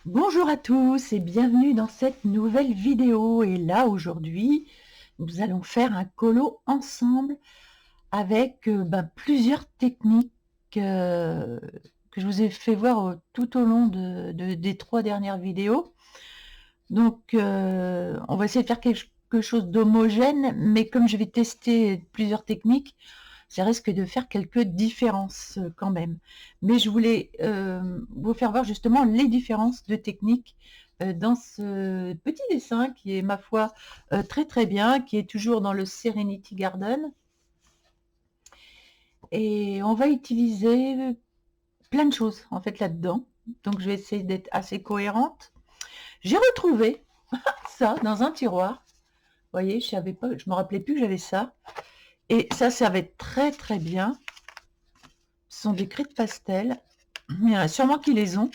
Bonjour à tous et bienvenue dans cette nouvelle vidéo. Et là, aujourd'hui, nous allons faire un colo ensemble avec plusieurs techniques que je vous ai fait voir tout au long des 3 dernières vidéos. Donc, on va essayer de faire quelque chose d'homogène, mais comme je vais tester plusieurs techniques, ça risque de faire quelques différences quand même. Mais je voulais vous faire voir justement les différences de techniques dans ce petit dessin qui est, ma foi, très très bien, qui est toujours dans le Serenity Garden. Et on va utiliser plein de choses en fait là-dedans. Donc je vais essayer d'être assez cohérente. J'ai retrouvé ça dans un tiroir. Vous voyez, je savais pas, je me rappelais plus que j'avais ça. Et ça va être très très bien. Ce sont des craies de pastel. Il y en a sûrement qui les ont.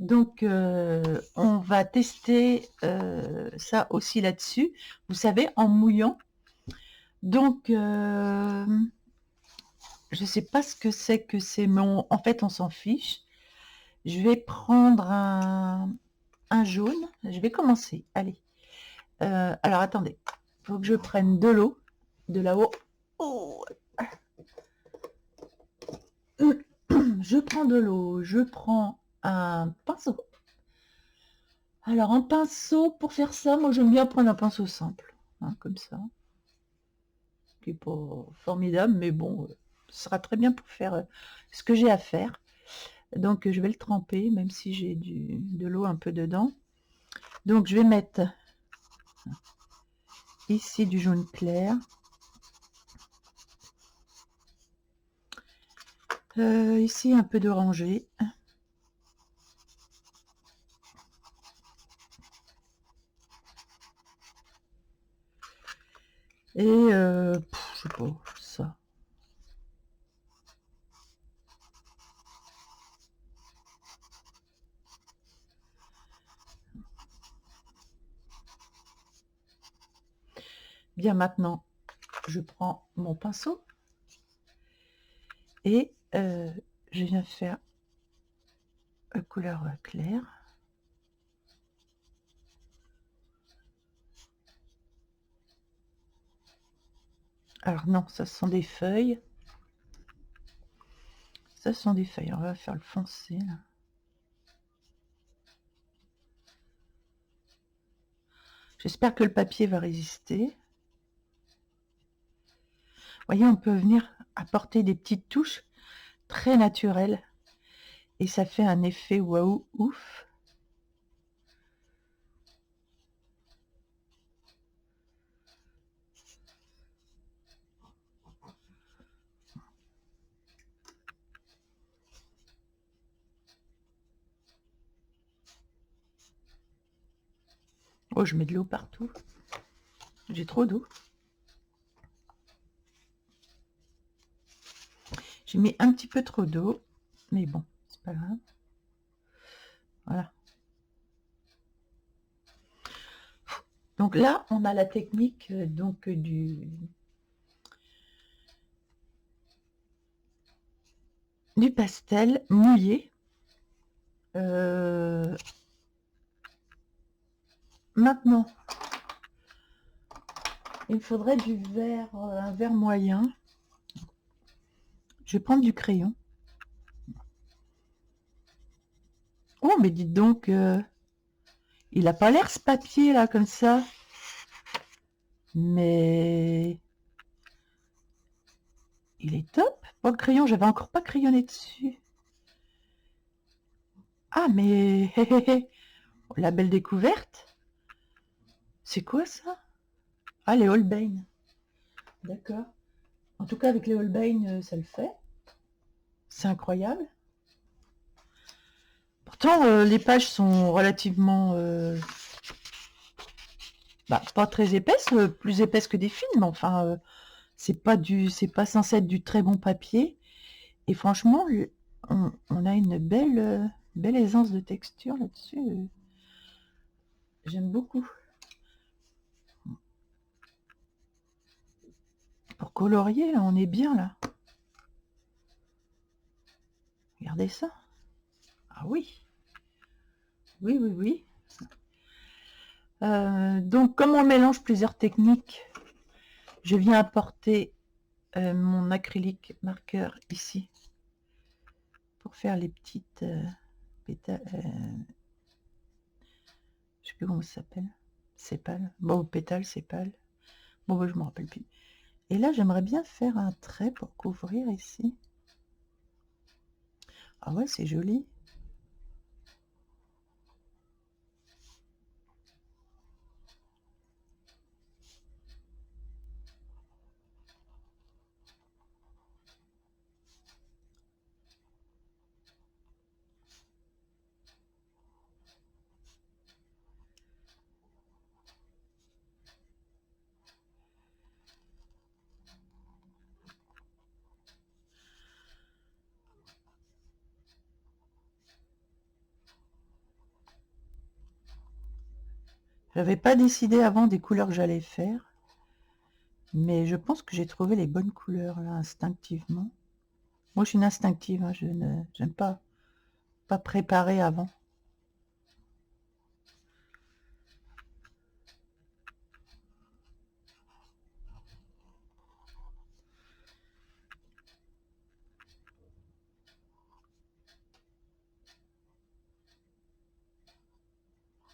Donc, on va tester ça aussi là-dessus. Vous savez, en mouillant. Donc, je ne sais pas ce que c'est mais en fait, on s'en fiche. Je vais prendre un jaune. Je vais commencer. Allez. Alors, attendez. Il faut que je prenne de l'eau. De là-haut. Oh. Je prends de l'eau. Je prends un pinceau. Alors, un pinceau, pour faire ça, moi, j'aime bien prendre un pinceau simple. Hein, comme ça. Qui n'est pas formidable, mais bon, ce sera très bien pour faire ce que j'ai à faire. Donc, je vais le tremper, même si j'ai de l'eau un peu dedans. Donc, je vais mettre ici du jaune clair. Ici, un peu d'orangé. Et, je sais pas, ça. Bien, maintenant, je prends mon pinceau et je viens faire la couleur claire. Alors non, ça ce sont des feuilles. Ça ce sont des feuilles. On va faire le foncé là. J'espère que le papier va résister. Vous voyez, on peut venir apporter des petites touches très naturelles. Et ça fait un effet waouh ouf. Oh, je mets de l'eau partout. J'ai trop d'eau. J'ai mis un petit peu trop d'eau. Mais bon, c'est pas grave. Voilà. Donc là, on a la technique du pastel mouillé. Maintenant, il me faudrait du verre, un verre moyen. Je vais prendre du crayon. Oh, mais dites donc, il a pas l'air ce papier là comme ça. Mais il est top. Bon, le crayon, j'avais encore pas crayonné dessus. Ah, mais la belle découverte. C'est quoi ça? Ah, les Holbein. D'accord. En tout cas, avec les Holbein, ça le fait. C'est incroyable. Pourtant, les pages sont relativement pas très épaisses, plus épaisses que des films. Enfin, c'est pas censé être du très bon papier. Et franchement, on a une belle aisance de texture là-dessus. J'aime beaucoup. Pour colorier, là, on est bien là. Regardez ça. Ah oui. Oui, oui, oui. Donc, comme on mélange plusieurs techniques, je viens apporter mon acrylique marqueur ici pour faire les petites pétales. Je sais plus comment ça s'appelle. Sépales. Bon, pétales, sépales. Bon, bah, je me rappelle plus. Et là, j'aimerais bien faire un trait pour couvrir ici. Ah ouais, c'est joli. J'avais pas décidé avant des couleurs que j'allais faire, mais je pense que j'ai trouvé les bonnes couleurs là, instinctivement. Moi, je suis une instinctive, hein, j'aime pas préparer avant.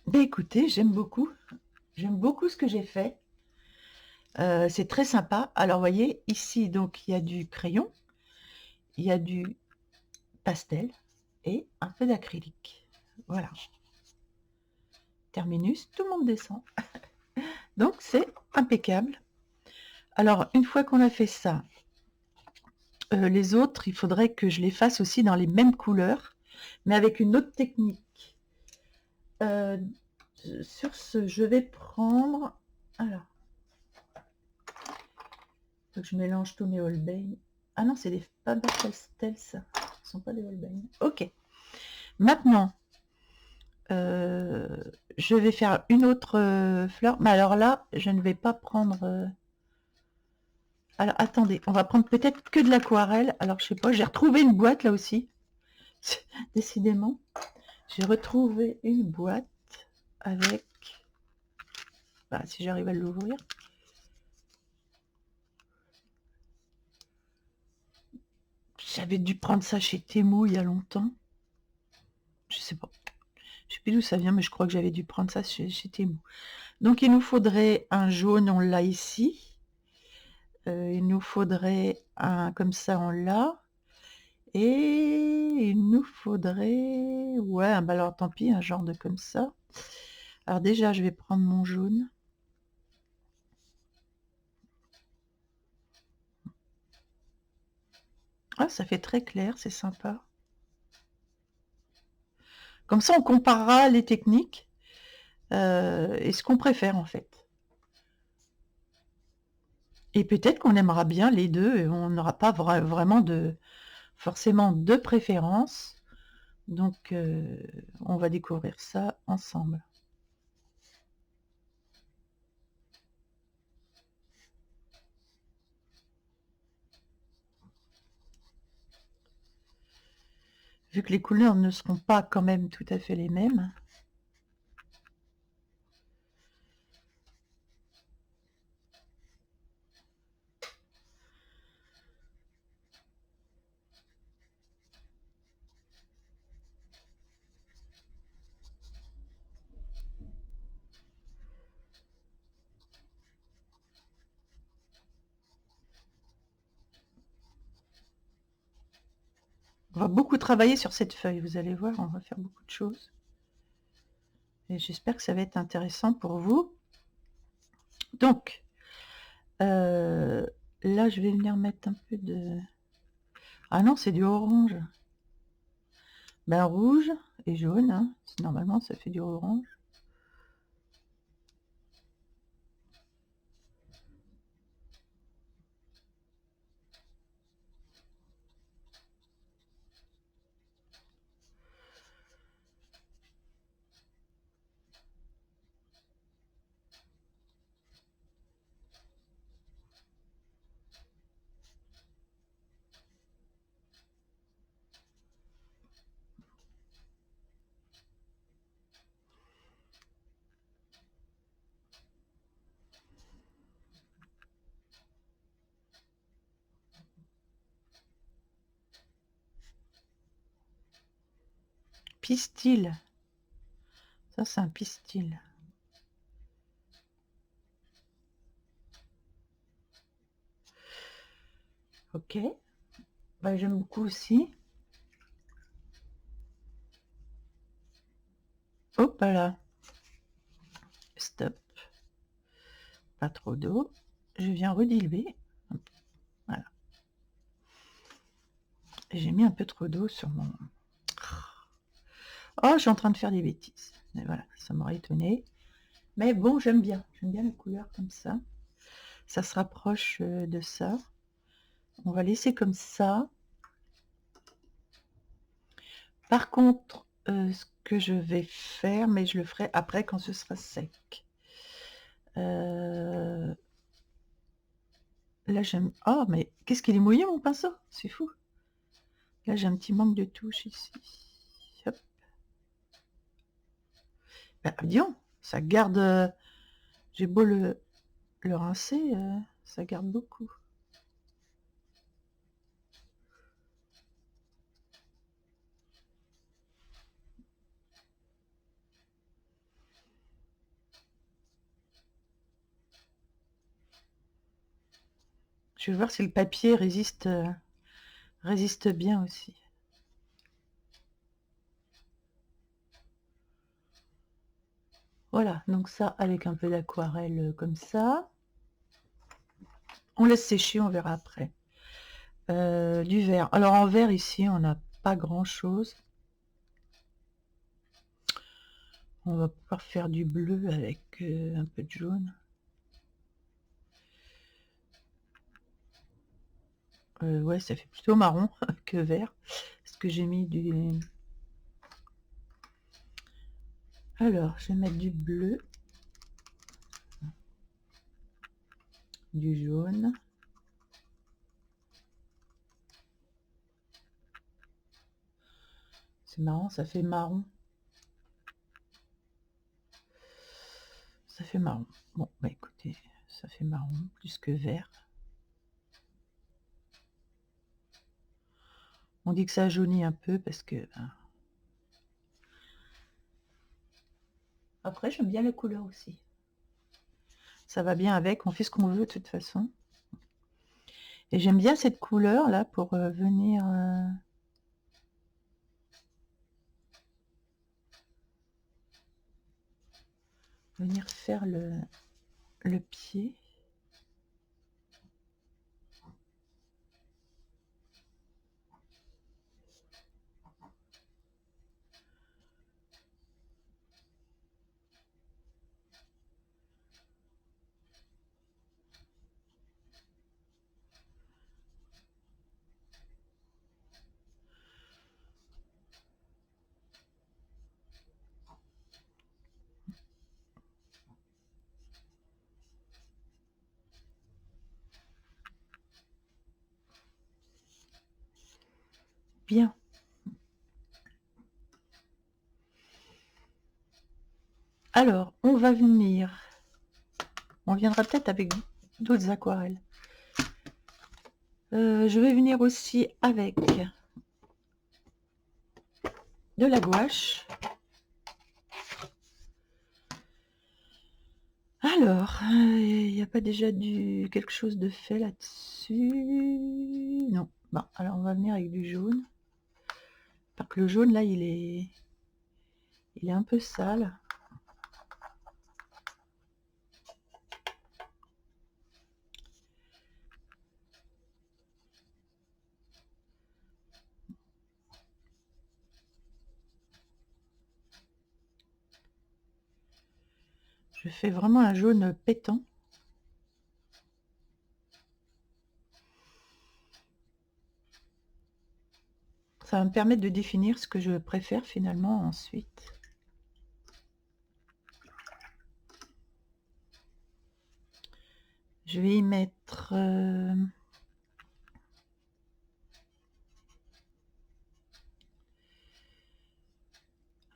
Ben écoutez, j'aime beaucoup ce que j'ai fait. C'est très sympa. Alors, vous voyez, ici, donc, il y a du crayon, il y a du pastel et un peu d'acrylique. Voilà. Terminus, tout le monde descend. Donc, c'est impeccable. Alors, une fois qu'on a fait ça, les autres, il faudrait que je les fasse aussi dans les mêmes couleurs, mais avec une autre technique. Sur ce, je vais prendre... Alors, faut que je mélange tous mes Holbein. Ah non, c'est des Faber-Castell, ça. Ce sont pas des Holbein. Ok. Maintenant, je vais faire une autre fleur. Mais alors là, je ne vais pas prendre... Alors, attendez, on va prendre peut-être que de l'aquarelle. Alors, je sais pas, j'ai retrouvé une boîte là aussi. Décidément, j'ai retrouvé une boîte avec... Bah, si j'arrive à l'ouvrir. J'avais dû prendre ça chez Temu il y a longtemps. Je sais pas. Je sais plus d'où ça vient, mais je crois que j'avais dû prendre ça chez Temu. Donc, il nous faudrait un jaune, on l'a ici. Il nous faudrait un comme ça, on l'a. Et il nous faudrait... Ouais, bah alors tant pis, un genre de comme ça. Alors déjà, je vais prendre mon jaune. Ah, ça fait très clair, c'est sympa. Comme ça, on comparera les techniques et ce qu'on préfère en fait. Et peut-être qu'on aimera bien les deux et on n'aura pas vraiment forcément de préférence. Donc, on va découvrir ça ensemble. Vu que les couleurs ne seront pas quand même tout à fait les mêmes. On va beaucoup travailler sur cette feuille, vous allez voir, on va faire beaucoup de choses. Et j'espère que ça va être intéressant pour vous. Donc, là, je vais venir mettre un peu de... Ah non, c'est du orange. Ben, rouge et jaune, hein. Normalement, ça fait du orange. pistil. Ça, c'est un pistil. Ok. Bah, j'aime beaucoup aussi. Hop là. Stop. Pas trop d'eau. Je viens rediluer. Voilà. J'ai mis un peu trop d'eau sur mon... Oh, je suis en train de faire des bêtises. Mais voilà, ça m'aurait étonné. Mais bon, j'aime bien. J'aime bien la couleur comme ça. Ça se rapproche de ça. On va laisser comme ça. Par contre, ce que je vais faire, mais je le ferai après quand ce sera sec. Là, j'aime... Oh, mais qu'est-ce qu'il est mouillé, mon pinceau? C'est fou. Là, j'ai un petit manque de touche ici. Hop. Bah, disons, ça garde... J'ai beau le rincer, ça garde beaucoup. Je vais voir si le papier résiste bien aussi. Voilà, donc ça avec un peu d'aquarelle comme ça. On laisse sécher, on verra après. Du vert. Alors en vert ici, on n'a pas grand chose. On va pouvoir faire du bleu avec un peu de jaune. Ouais, ça fait plutôt marron que vert. Parce que j'ai mis du... Alors, je vais mettre du bleu. Du jaune. C'est marrant, ça fait marron. Ça fait marron. Bon, bah écoutez, ça fait marron plus que vert. On dit que ça jaunit un peu parce que... Après, j'aime bien la couleur aussi. Ça va bien avec, on fait ce qu'on veut de toute façon. Et j'aime bien cette couleur là pour venir... venir faire le pied. Bien. Alors, on va venir... On viendra peut-être avec d'autres aquarelles. Je vais venir aussi avec de la gouache. Alors, il n'y a pas déjà quelque chose de fait là-dessus? Non. Bon, alors on va venir avec du jaune. Parce que le jaune, là, il est un peu sale. Je fais vraiment un jaune pétant. Ça va me permettre de définir ce que je préfère finalement ensuite. Je vais y mettre...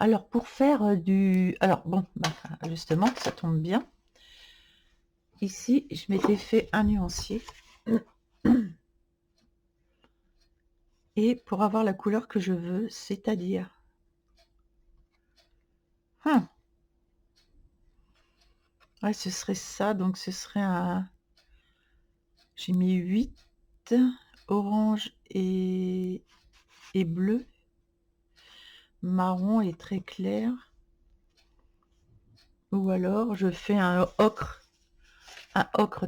Alors, pour faire du... Alors, bon, bah, justement, ça tombe bien. Ici, je m'étais fait un nuancier. Et pour avoir la couleur que je veux, c'est-à-dire Ouais, ce serait ça, donc ce serait un... J'ai mis 8, orange et bleu, marron et très clair. Ou alors je fais un ocre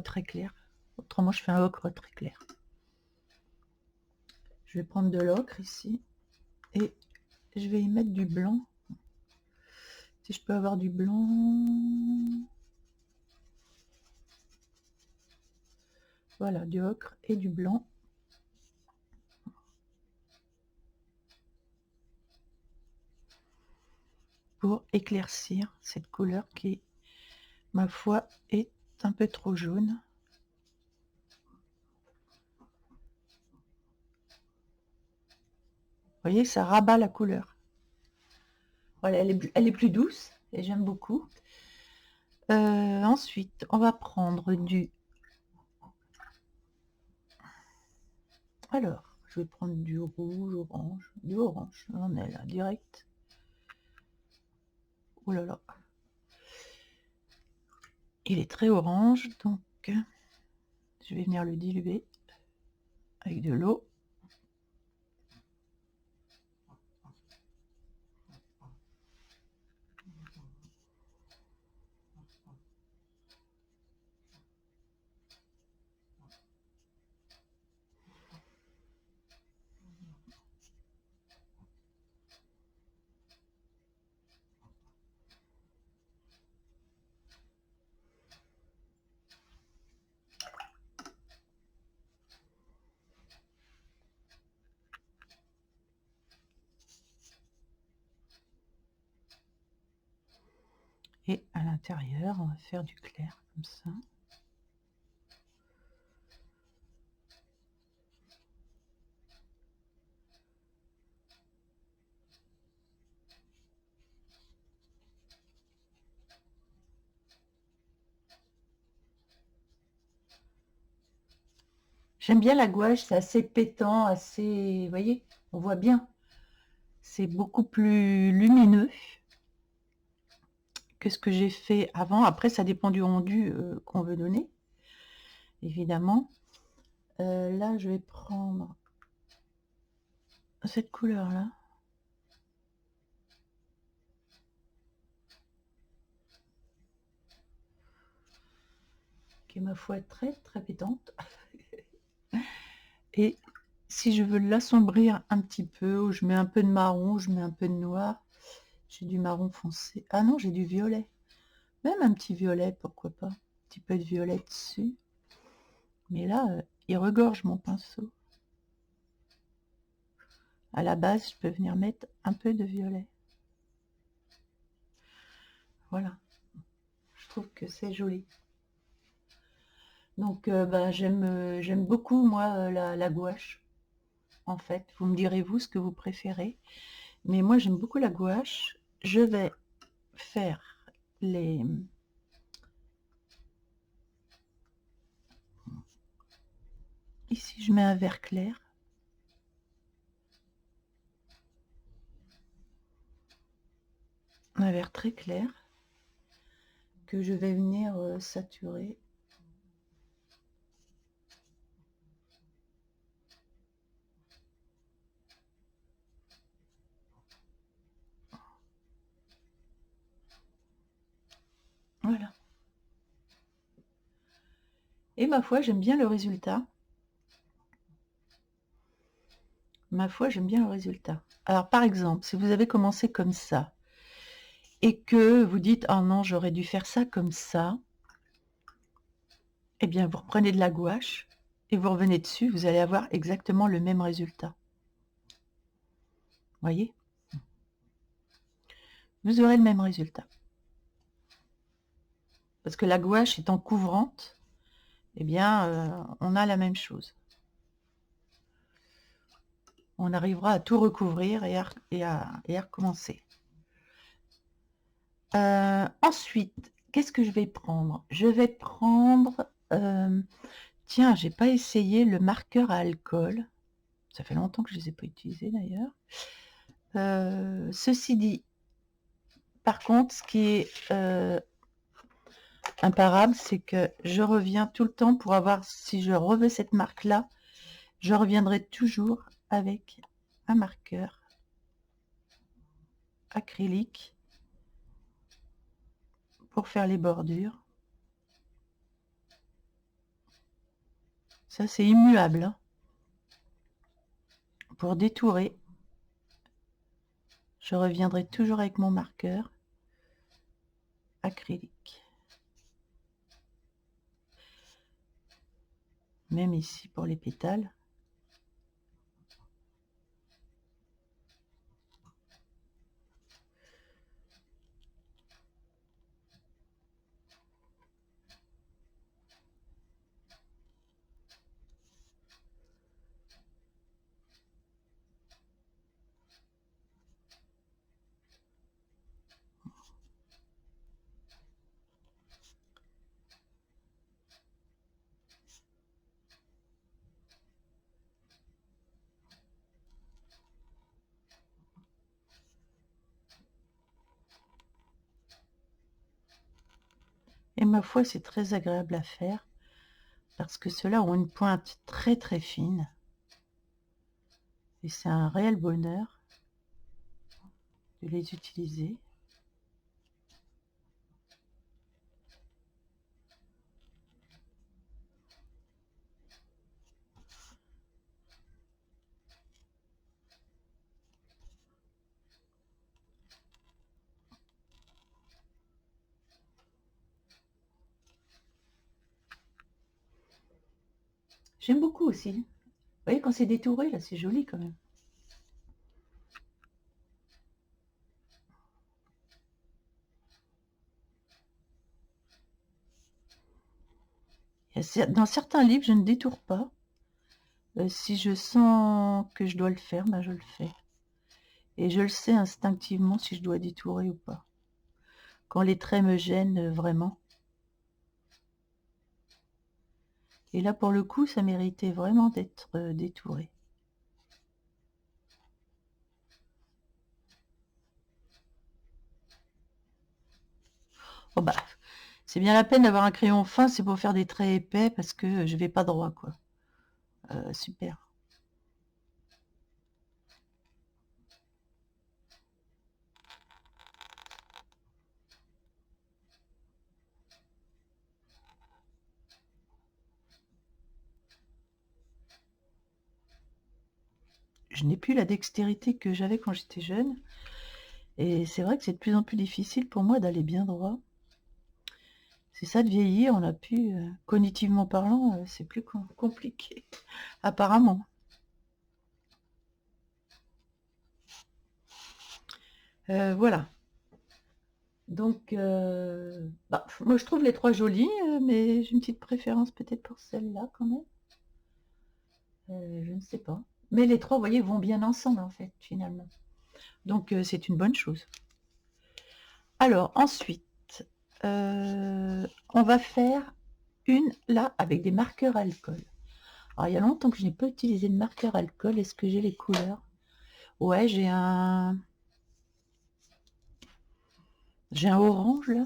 très clair. Autrement, je fais un ocre très clair. Je vais prendre de l'ocre ici et je vais y mettre du blanc. Si je peux avoir du blanc. Voilà, du ocre et du blanc. Pour éclaircir cette couleur qui, ma foi, est un peu trop jaune. Vous voyez, ça rabat la couleur. Voilà, elle est plus douce et j'aime beaucoup. Ensuite, on va prendre du... Alors, je vais prendre du rouge, orange, du orange. On est là, direct. Oh là là. Il est très orange, donc je vais venir le diluer avec de l'eau. Et à l'intérieur, on va faire du clair comme ça. J'aime bien la gouache, c'est assez pétant, assez... Vous voyez, on voit bien. C'est beaucoup plus lumineux que ce que j'ai fait avant. Après, ça dépend du rendu qu'on veut donner, évidemment. Là, je vais prendre cette couleur-là. Qui est, ma foi, très, très pétante. Et si je veux l'assombrir un petit peu, ou je mets un peu de marron, je mets un peu de noir. J'ai du marron foncé. Ah non, j'ai du violet. Même un petit violet, pourquoi pas. Un petit peu de violet dessus. Mais là, il regorge mon pinceau. À la base, je peux venir mettre un peu de violet. Voilà. Je trouve que c'est joli. Donc, j'aime beaucoup, moi, la gouache. En fait, vous me direz, vous, ce que vous préférez. Mais moi, j'aime beaucoup la gouache. Je vais faire les... Ici, je mets un vert clair. Un vert très clair. Que je vais venir saturer. Voilà. Et ma foi, j'aime bien le résultat. Ma foi, j'aime bien le résultat. Alors, par exemple, si vous avez commencé comme ça, et que vous dites, oh non, j'aurais dû faire ça comme ça, eh bien, vous reprenez de la gouache, et vous revenez dessus, vous allez avoir exactement le même résultat. Voyez? Vous aurez le même résultat. Parce que la gouache étant couvrante, eh bien, on a la même chose. On arrivera à tout recouvrir et à recommencer. Ensuite, qu'est-ce que je vais prendre? Je vais prendre... tiens, j'ai pas essayé le marqueur à alcool. Ça fait longtemps que je ne les ai pas utilisés d'ailleurs. Ceci dit, par contre, ce qui est imparable, c'est que je reviens tout le temps pour avoir, si je reveux cette marque-là, je reviendrai toujours avec un marqueur acrylique pour faire les bordures. Ça, c'est immuable, hein. Pour détourer, je reviendrai toujours avec mon marqueur acrylique. Même ici pour les pétales. Et ma foi, c'est très agréable à faire parce que ceux-là ont une pointe très très fine. Et c'est un réel bonheur de les utiliser. J'aime beaucoup aussi. Vous voyez, quand c'est détouré, là, c'est joli quand même. Dans certains livres, je ne détourne pas. Si je sens que je dois le faire, ben je le fais. Et je le sais instinctivement si je dois détourer ou pas. Quand les traits me gênent vraiment. Et là, pour le coup, ça méritait vraiment d'être détouré. Oh bah, c'est bien la peine d'avoir un crayon fin, c'est pour faire des traits épais parce que je vais pas droit, quoi. Super. Je n'ai plus la dextérité que j'avais quand j'étais jeune. Et c'est vrai que c'est de plus en plus difficile pour moi d'aller bien droit. C'est ça de vieillir, on a pu, cognitivement parlant, c'est plus compliqué, apparemment. Voilà. Donc, bah, moi je trouve les trois jolies, mais j'ai une petite préférence peut-être pour celle-là quand même. Je ne sais pas. Mais les trois, vous voyez, vont bien ensemble en fait, finalement. Donc c'est une bonne chose. Alors ensuite, on va faire une là avec des marqueurs alcool. Alors il y a longtemps que je n'ai pas utilisé de marqueur alcool. Est-ce que j'ai les couleurs? Ouais, j'ai un orange là.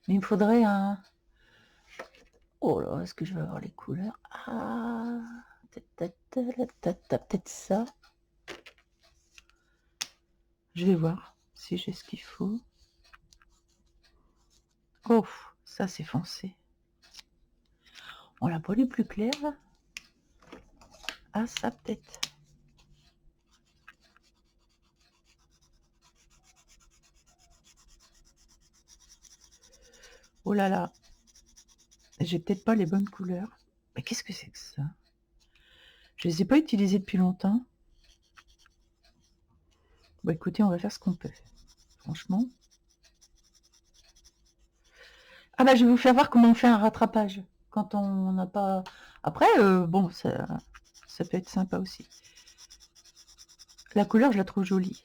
Mais il me faudrait un... Oh là, est-ce que je vais avoir les couleurs? Ah, peut-être ça. Je vais voir si j'ai ce qu'il faut. Oh, ça c'est foncé. On l'a pas lu plus clair là? Ah, ça peut-être. Oh là là. J'ai peut-être pas les bonnes couleurs. Mais qu'est-ce que c'est que ça? Je les ai pas utilisés depuis longtemps. Bon, écoutez, on va faire ce qu'on peut. Franchement. Ah bah, je vais vous faire voir comment on fait un rattrapage. Quand on n'a pas... Après, bon, ça peut être sympa aussi. La couleur, je la trouve jolie.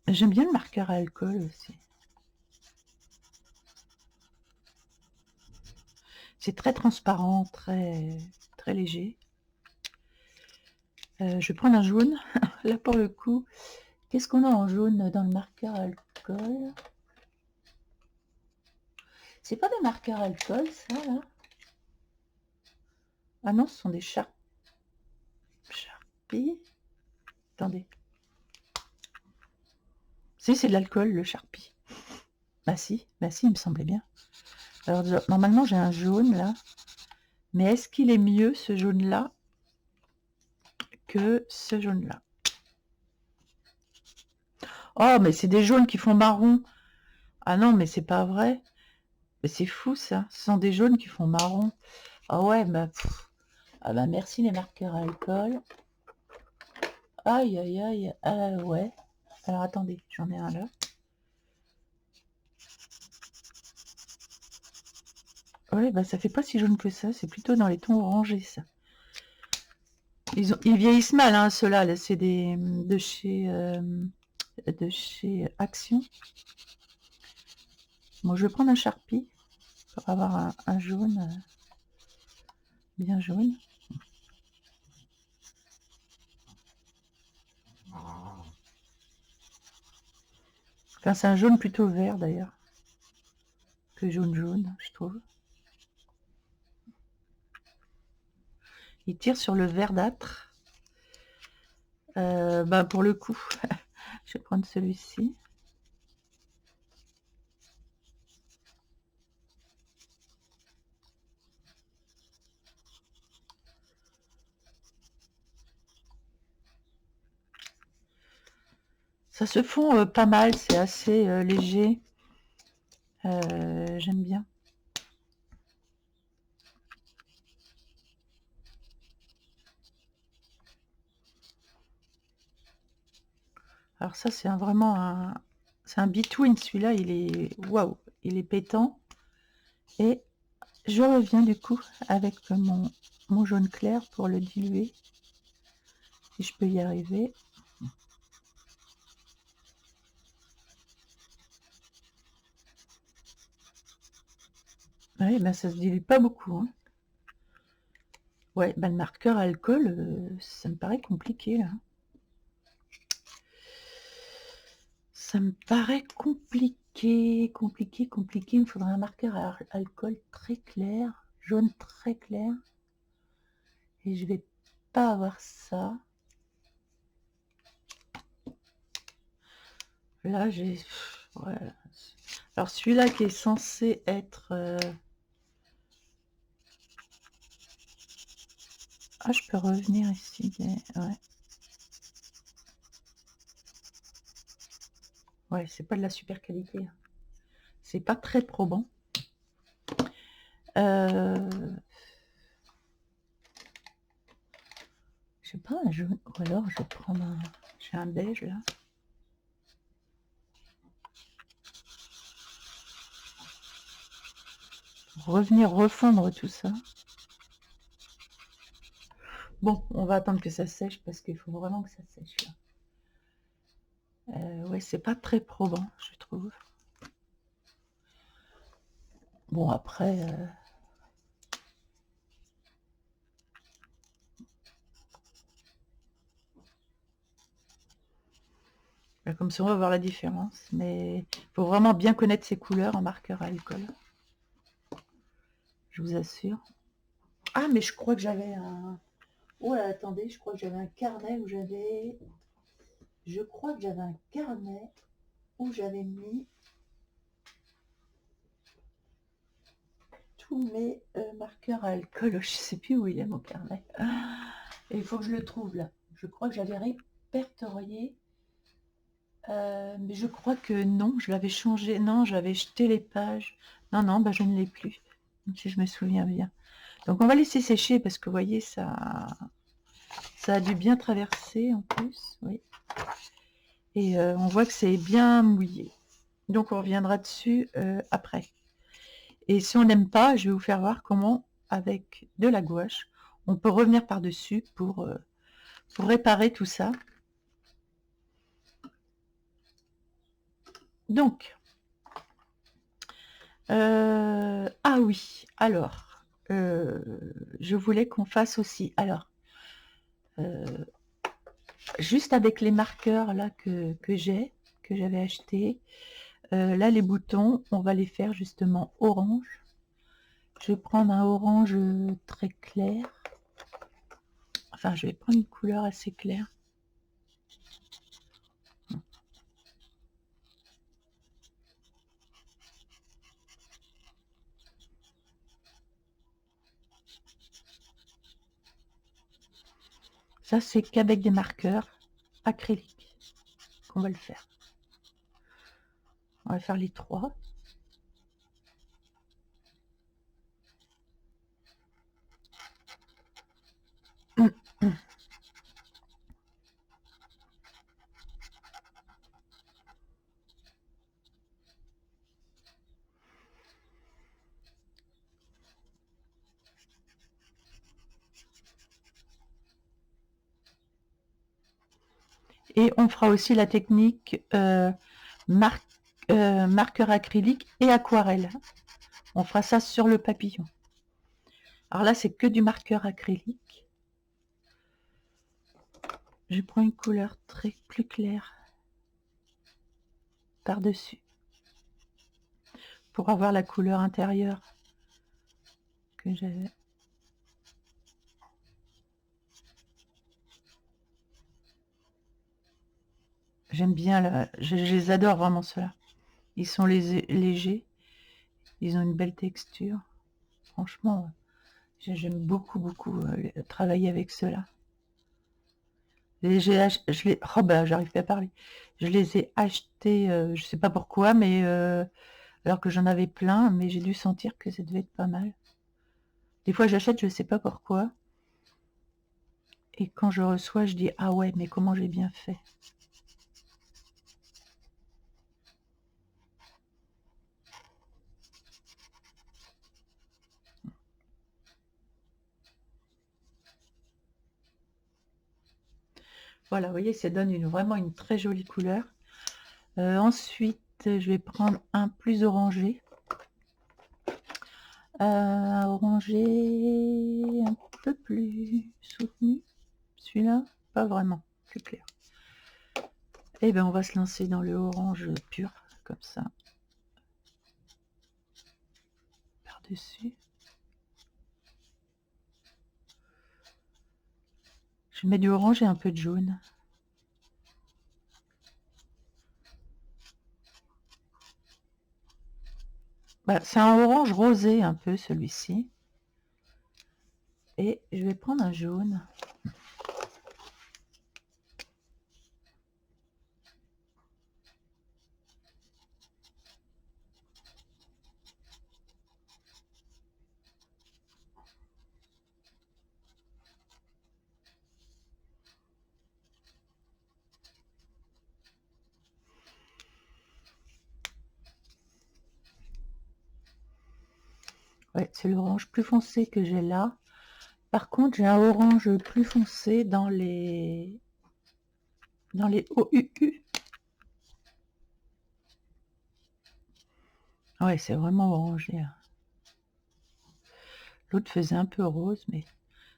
J'aime bien le marqueur à alcool aussi. C'est très transparent, très, très léger. Je vais prendre un jaune. Là, pour le coup, Qu'est-ce qu'on a en jaune dans le marqueur alcool? C'est pas des marqueurs alcool, ça, là? Ah non, ce sont des Sharpies. Attendez. Si, c'est de l'alcool, le Sharpie. Bah si, il me semblait bien. Alors, normalement, j'ai un jaune, là. Mais est-ce qu'il est mieux, ce jaune-là, que ce jaune-là? Oh, mais c'est des jaunes qui font marron. Ah non, mais c'est pas vrai. Mais c'est fou, ça. Ce sont des jaunes qui font marron. Ah ouais, bah... Ah bah merci les marqueurs à alcool. Aïe, aïe, aïe. Ah ouais. Alors attendez, j'en ai un là. Ouais, bah ça fait pas si jaune que ça. C'est plutôt dans les tons orangés, ça. Ils vieillissent mal, hein, ceux-là. Là, c'est des de chez Action. Bon, je vais prendre un Sharpie pour avoir un jaune bien jaune. Enfin, c'est un jaune plutôt vert d'ailleurs que jaune, je trouve. Il tire sur le verdâtre. Bah pour le coup, je vais prendre celui-ci. Ça se fond pas mal, c'est assez léger. J'aime bien. Alors ça, c'est vraiment un... C'est un between, celui-là, il est... Waouh, il est pétant. Et je reviens du coup avec mon jaune clair pour le diluer. Si je peux y arriver. Oui, ben ça se dilue pas beaucoup. Hein. Ouais, ben le marqueur alcool, ça me paraît compliqué là. Ça me paraît compliqué. Il me faudrait un marqueur à alcool très clair, jaune très clair. Et je vais pas avoir ça. Là, j'ai... Ouais. Alors celui-là qui est censé être... Ah, je peux revenir ici. Ouais. Ouais, c'est pas de la super qualité. C'est pas très probant. Je sais pas, un jaune. Ou alors je vais prendre un... J'ai un beige là. Revenir refondre tout ça. Bon, on va attendre que ça sèche parce qu'il faut vraiment que ça sèche là. Ouais, c'est pas très probant, je trouve. Bon, après... Comme ça, on va voir la différence. Mais il faut vraiment bien connaître ses couleurs en marqueur à alcool. Je vous assure. Ah, mais je crois que j'avais un... Oh là, attendez, je crois que j'avais un carnet où j'avais... Je crois que j'avais un carnet où j'avais mis tous mes marqueurs à alcool. Je sais plus où il est, mon carnet. Et il faut que je le trouve, là. Je crois que j'avais répertorié. Mais je crois que non, je l'avais changé. Non, j'avais jeté les pages. Non, non, bah, je ne l'ai plus. Si je me souviens bien. Donc, on va laisser sécher parce que, vous voyez, ça a dû bien traverser en plus. Oui. Et on voit que c'est bien mouillé. Donc, on reviendra dessus après. Et si on n'aime pas, je vais vous faire voir comment, avec de la gouache, on peut revenir par-dessus pour réparer tout ça. Donc, ah oui, alors, je voulais qu'on fasse aussi, alors, juste avec les marqueurs là que j'avais acheté, là les boutons, on va les faire justement orange. Je vais prendre un orange très clair. Enfin, je vais prendre une couleur assez claire. Ça, c'est qu'avec des marqueurs acryliques qu'on va le faire. On va faire les 3. Et on fera aussi la technique marqueur acrylique et aquarelle. On fera ça sur le papillon. Alors là, c'est que du marqueur acrylique. Je prends une couleur plus claire par-dessus pour avoir la couleur intérieure que j'avais. J'aime bien, je les adore vraiment ceux-là. Ils sont légers, ils ont une belle texture. Franchement, j'aime beaucoup travailler avec ceux-là. Oh bah, j'arrive pas à parler. Je les ai achetés, je sais pas pourquoi, mais alors que j'en avais plein, mais j'ai dû sentir que ça devait être pas mal. Des fois, j'achète, je sais pas pourquoi. Et quand je reçois, je dis ah ouais, mais comment j'ai bien fait. Voilà, vous voyez, ça donne vraiment une très jolie couleur. Ensuite, je vais prendre un plus orangé. Un orangé un peu plus soutenu. Celui-là, pas vraiment, plus clair. Et bien, on va se lancer dans le orange pur, comme ça. Par-dessus. Je mets du orange et un peu de jaune. Bah, c'est un orange rosé un peu, celui-ci. Et je vais prendre un jaune. Ouais, c'est l'orange plus foncé que j'ai là. Par contre, j'ai un orange plus foncé dans les OUU. Ouais, c'est vraiment orangé. L'autre faisait un peu rose, mais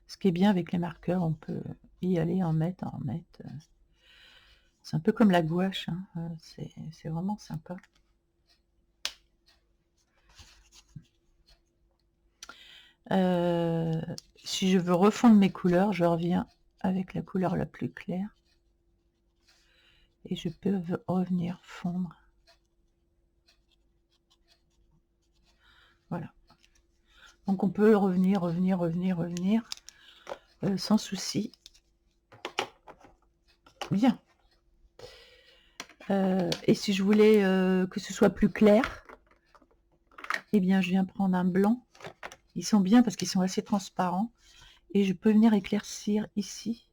ce qui est bien avec les marqueurs, on peut y aller, en mettre. C'est un peu comme la gouache, hein. C'est vraiment sympa. Si je veux refondre mes couleurs, je reviens avec la couleur la plus claire. Et je peux revenir fondre. Voilà. Donc on peut revenir sans souci. Bien. Et si je voulais que ce soit plus clair, eh bien je viens prendre un blanc. Ils sont bien parce qu'ils sont assez transparents. Et je peux venir éclaircir ici.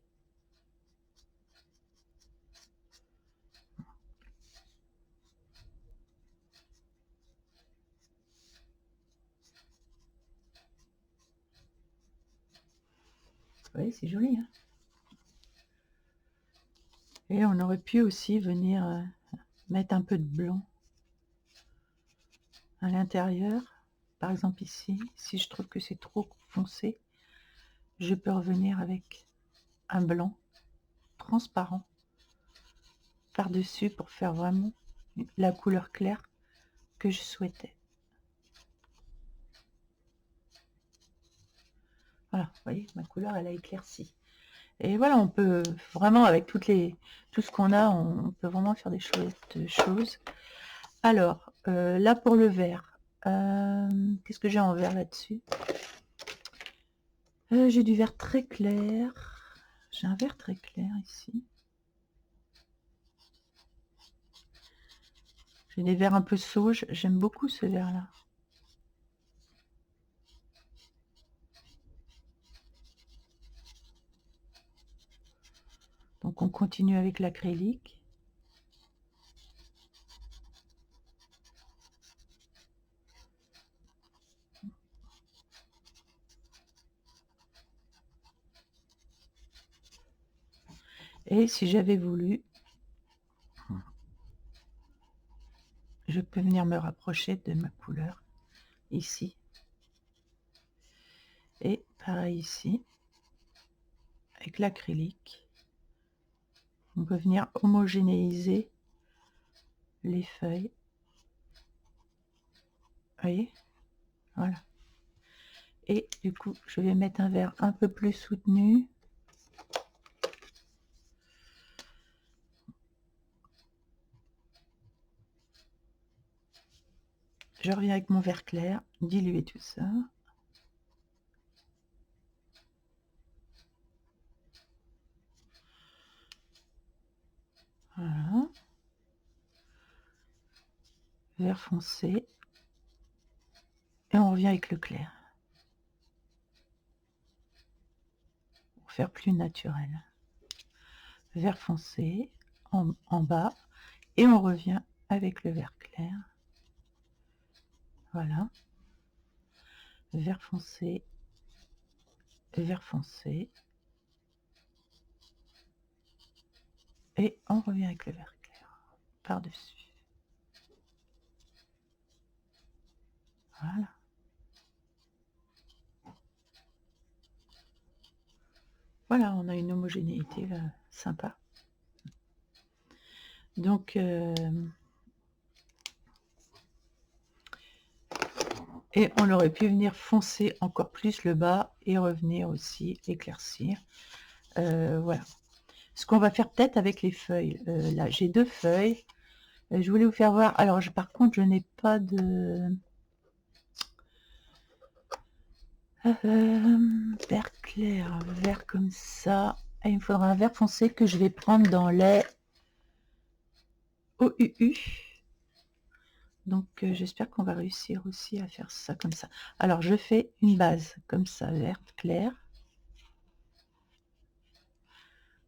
Vous voyez, c'est joli, hein. Et on aurait pu aussi venir mettre un peu de blanc à l'intérieur. Par exemple ici, si je trouve que c'est trop foncé, je peux revenir avec un blanc transparent par-dessus pour faire vraiment la couleur claire que je souhaitais. Voilà, vous voyez, ma couleur, elle a éclairci. Et voilà, on peut vraiment, avec tout ce qu'on a, on peut vraiment faire des chouettes choses. Alors, là pour le vert, qu'est-ce que j'ai en vert là-dessus? J'ai du vert très clair. J'ai un vert très clair ici. J'ai des verts un peu sauges. J'aime beaucoup ce vert-là. Donc on continue avec l'acrylique. Et si j'avais voulu, je peux venir me rapprocher de ma couleur ici. Et pareil ici, avec l'acrylique. On peut venir homogénéiser les feuilles. Vous voyez? Voilà. Et du coup, je vais mettre un vert un peu plus soutenu. Je reviens avec mon vert clair, diluer tout ça. Voilà. Vert foncé. Et on revient avec le clair. Pour faire plus naturel. Vert foncé en bas. Et on revient avec le vert clair. Voilà. Vert foncé. Vert foncé. Et on revient avec le vert clair par-dessus. Voilà. Voilà, on a une homogénéité là, sympa. Donc, et on aurait pu venir foncer encore plus le bas et revenir aussi éclaircir. Voilà. Ce qu'on va faire peut-être avec les feuilles. Là, j'ai 2 feuilles. Je voulais vous faire voir. Alors, par contre, je n'ai pas de... vert clair, vert comme ça. Et il me faudra un vert foncé que je vais prendre dans les OUU. Donc j'espère qu'on va réussir aussi à faire ça comme ça. Alors je fais une base comme ça, verte claire,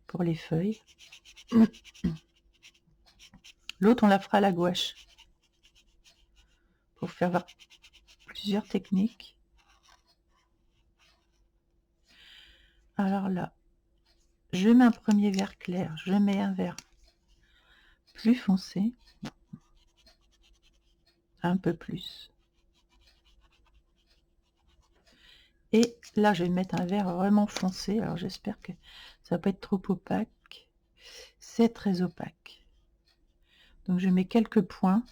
pour les feuilles. L'autre on la fera à la gouache, pour faire voir plusieurs techniques. Alors là, je mets un premier vert clair, je mets un vert plus foncé, un peu plus. Et là, je vais mettre un vert vraiment foncé. Alors j'espère que ça va pas être trop opaque. C'est très opaque. Donc je mets quelques points.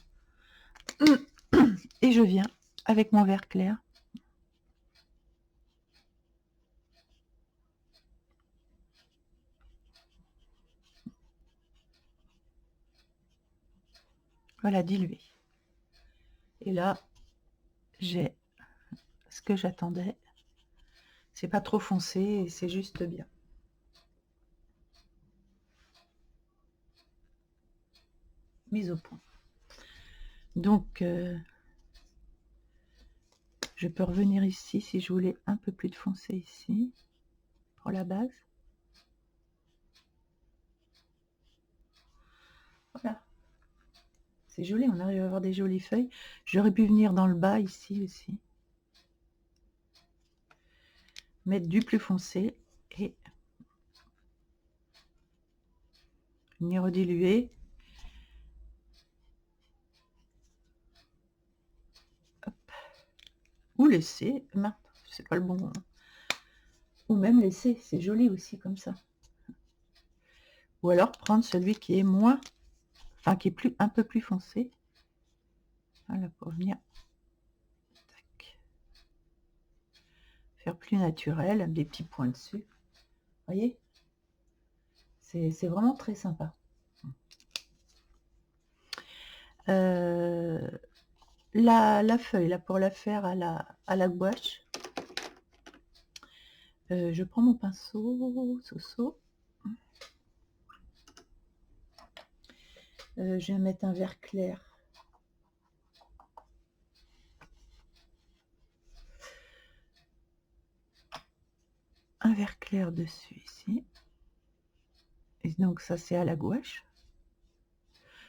Et je viens avec mon vert clair. Voilà, dilué. Et là, j'ai ce que j'attendais. C'est pas trop foncé et c'est juste bien. Mise au point. Donc, je peux revenir ici si je voulais un peu plus de foncé ici pour la base. Voilà. C'est joli, on arrive à avoir des jolies feuilles. J'aurais pu venir dans le bas ici aussi. Mettre du plus foncé et venir rediluer. Hop. Ou laisser, c'est pas le bon. Ou même laisser, c'est joli aussi comme ça. Ou alors prendre celui qui est moins, enfin qui est un peu plus foncé. Voilà, pour venir faire plus naturel, des petits points dessus. Vous voyez, c'est vraiment très sympa. La feuille, là, pour la faire à la gouache, je prends mon pinceau, je vais mettre un vert clair. Un vert clair dessus, ici. Et donc, ça, c'est à la gouache.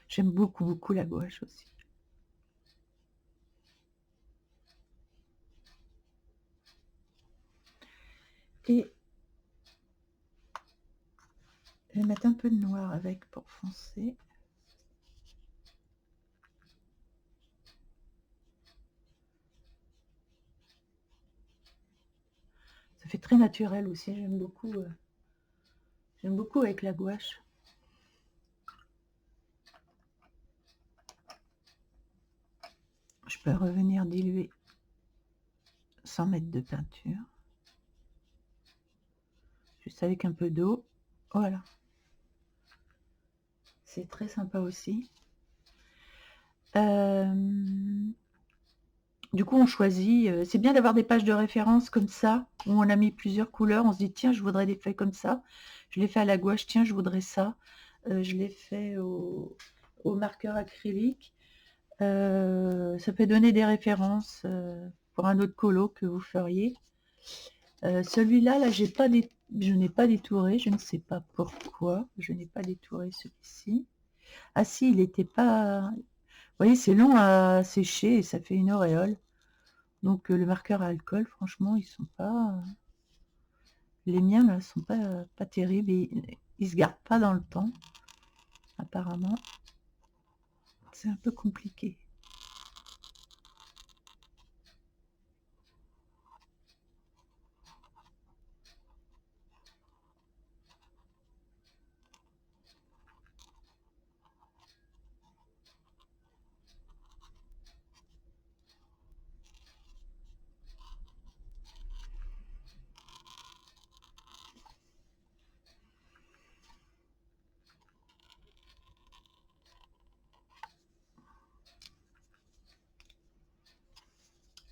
J'aime beaucoup, beaucoup la gouache aussi. Et je vais mettre un peu de noir avec pour foncer. Ça fait très naturel aussi, j'aime beaucoup avec la gouache. Je peux revenir diluer sans mettre de peinture. Juste avec un peu d'eau. Voilà. C'est très sympa aussi. Du coup, on choisit. C'est bien d'avoir des pages de référence comme ça, où on a mis plusieurs couleurs. On se dit, tiens, je voudrais des feuilles comme ça. Je l'ai fait à la gouache, tiens, je voudrais ça. Je l'ai fait au marqueur acrylique. Ça peut donner des références pour un autre colo que vous feriez. Celui-là, là, je n'ai pas détouré. Je ne sais pas pourquoi. Je n'ai pas détouré celui-ci. Ah si, il n'était pas... Vous voyez, c'est long à sécher et ça fait une auréole. Donc le marqueur à alcool, franchement, ils sont pas... Les miens, là, sont pas terribles. Ils se gardent pas dans le temps, apparemment. C'est un peu compliqué.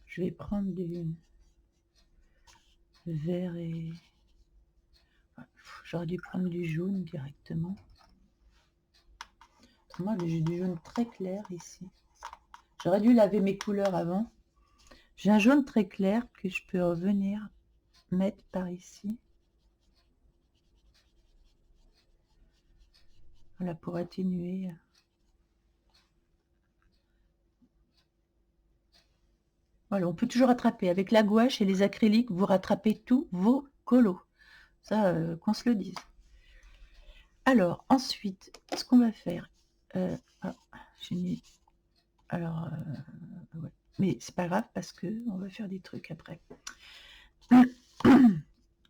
Je vais prendre du vert et... J'aurais dû prendre du jaune directement. Moi, j'ai du jaune très clair ici. J'aurais dû laver mes couleurs avant. J'ai un jaune très clair que je peux revenir mettre par ici. Voilà, pour atténuer. Voilà, on peut toujours rattraper. Avec la gouache et les acryliques, vous rattrapez tous vos colos. Ça, qu'on se le dise. Alors, ensuite, ce qu'on va faire... j'ai mis... Alors, ouais. Mais c'est pas grave parce que on va faire des trucs après.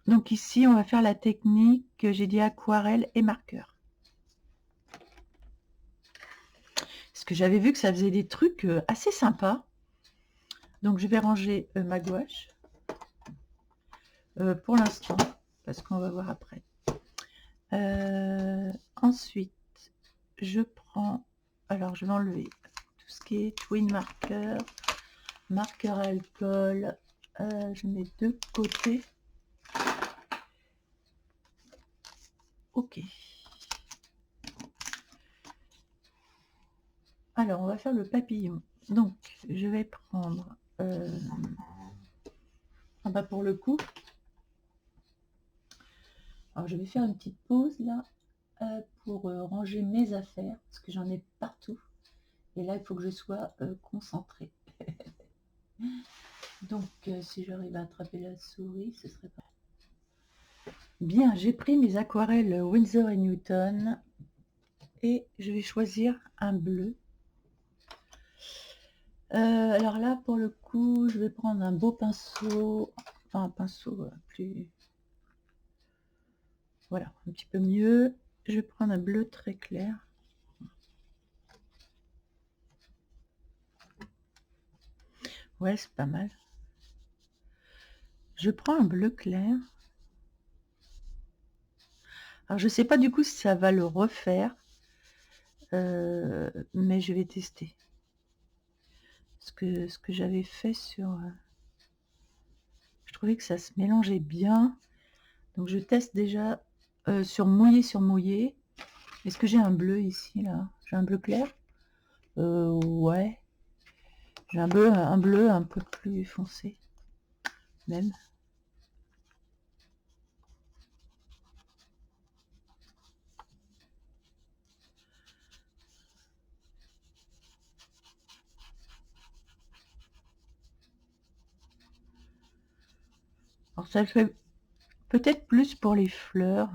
Donc ici, on va faire la technique que j'ai dit aquarelle et marqueur. Parce que j'avais vu que ça faisait des trucs assez sympas. Donc je vais ranger ma gouache pour l'instant, parce qu'on va voir après. Ensuite, je prends... Alors, je vais enlever tout ce qui est twin marker, marqueur alcool. Je mets de côté. Ok. Alors, on va faire le papillon. Donc, je vais prendre... Ah bah pour le coup... Alors, je vais faire une petite pause là pour ranger mes affaires, parce que j'en ai partout. Et là, il faut que je sois concentrée. Donc, si j'arrive à attraper la souris, ce serait pas... Bien, j'ai pris mes aquarelles Winsor & Newton et je vais choisir un bleu. Alors là, pour le coup, je vais prendre un beau pinceau, enfin un pinceau plus... Voilà, un petit peu mieux. je vais prendre un bleu très clair. Ouais, c'est pas mal. Je prends un bleu clair. Alors, je sais pas du coup si ça va le refaire, mais je vais tester. Ce que j'avais fait sur... je trouvais que ça se mélangeait bien. Donc, je teste déjà sur mouillé. Est-ce que j'ai un bleu ici, là? J'ai un bleu clair? Ouais. J'ai un bleu un peu plus foncé, même. Alors, ça fait peut-être plus pour les fleurs.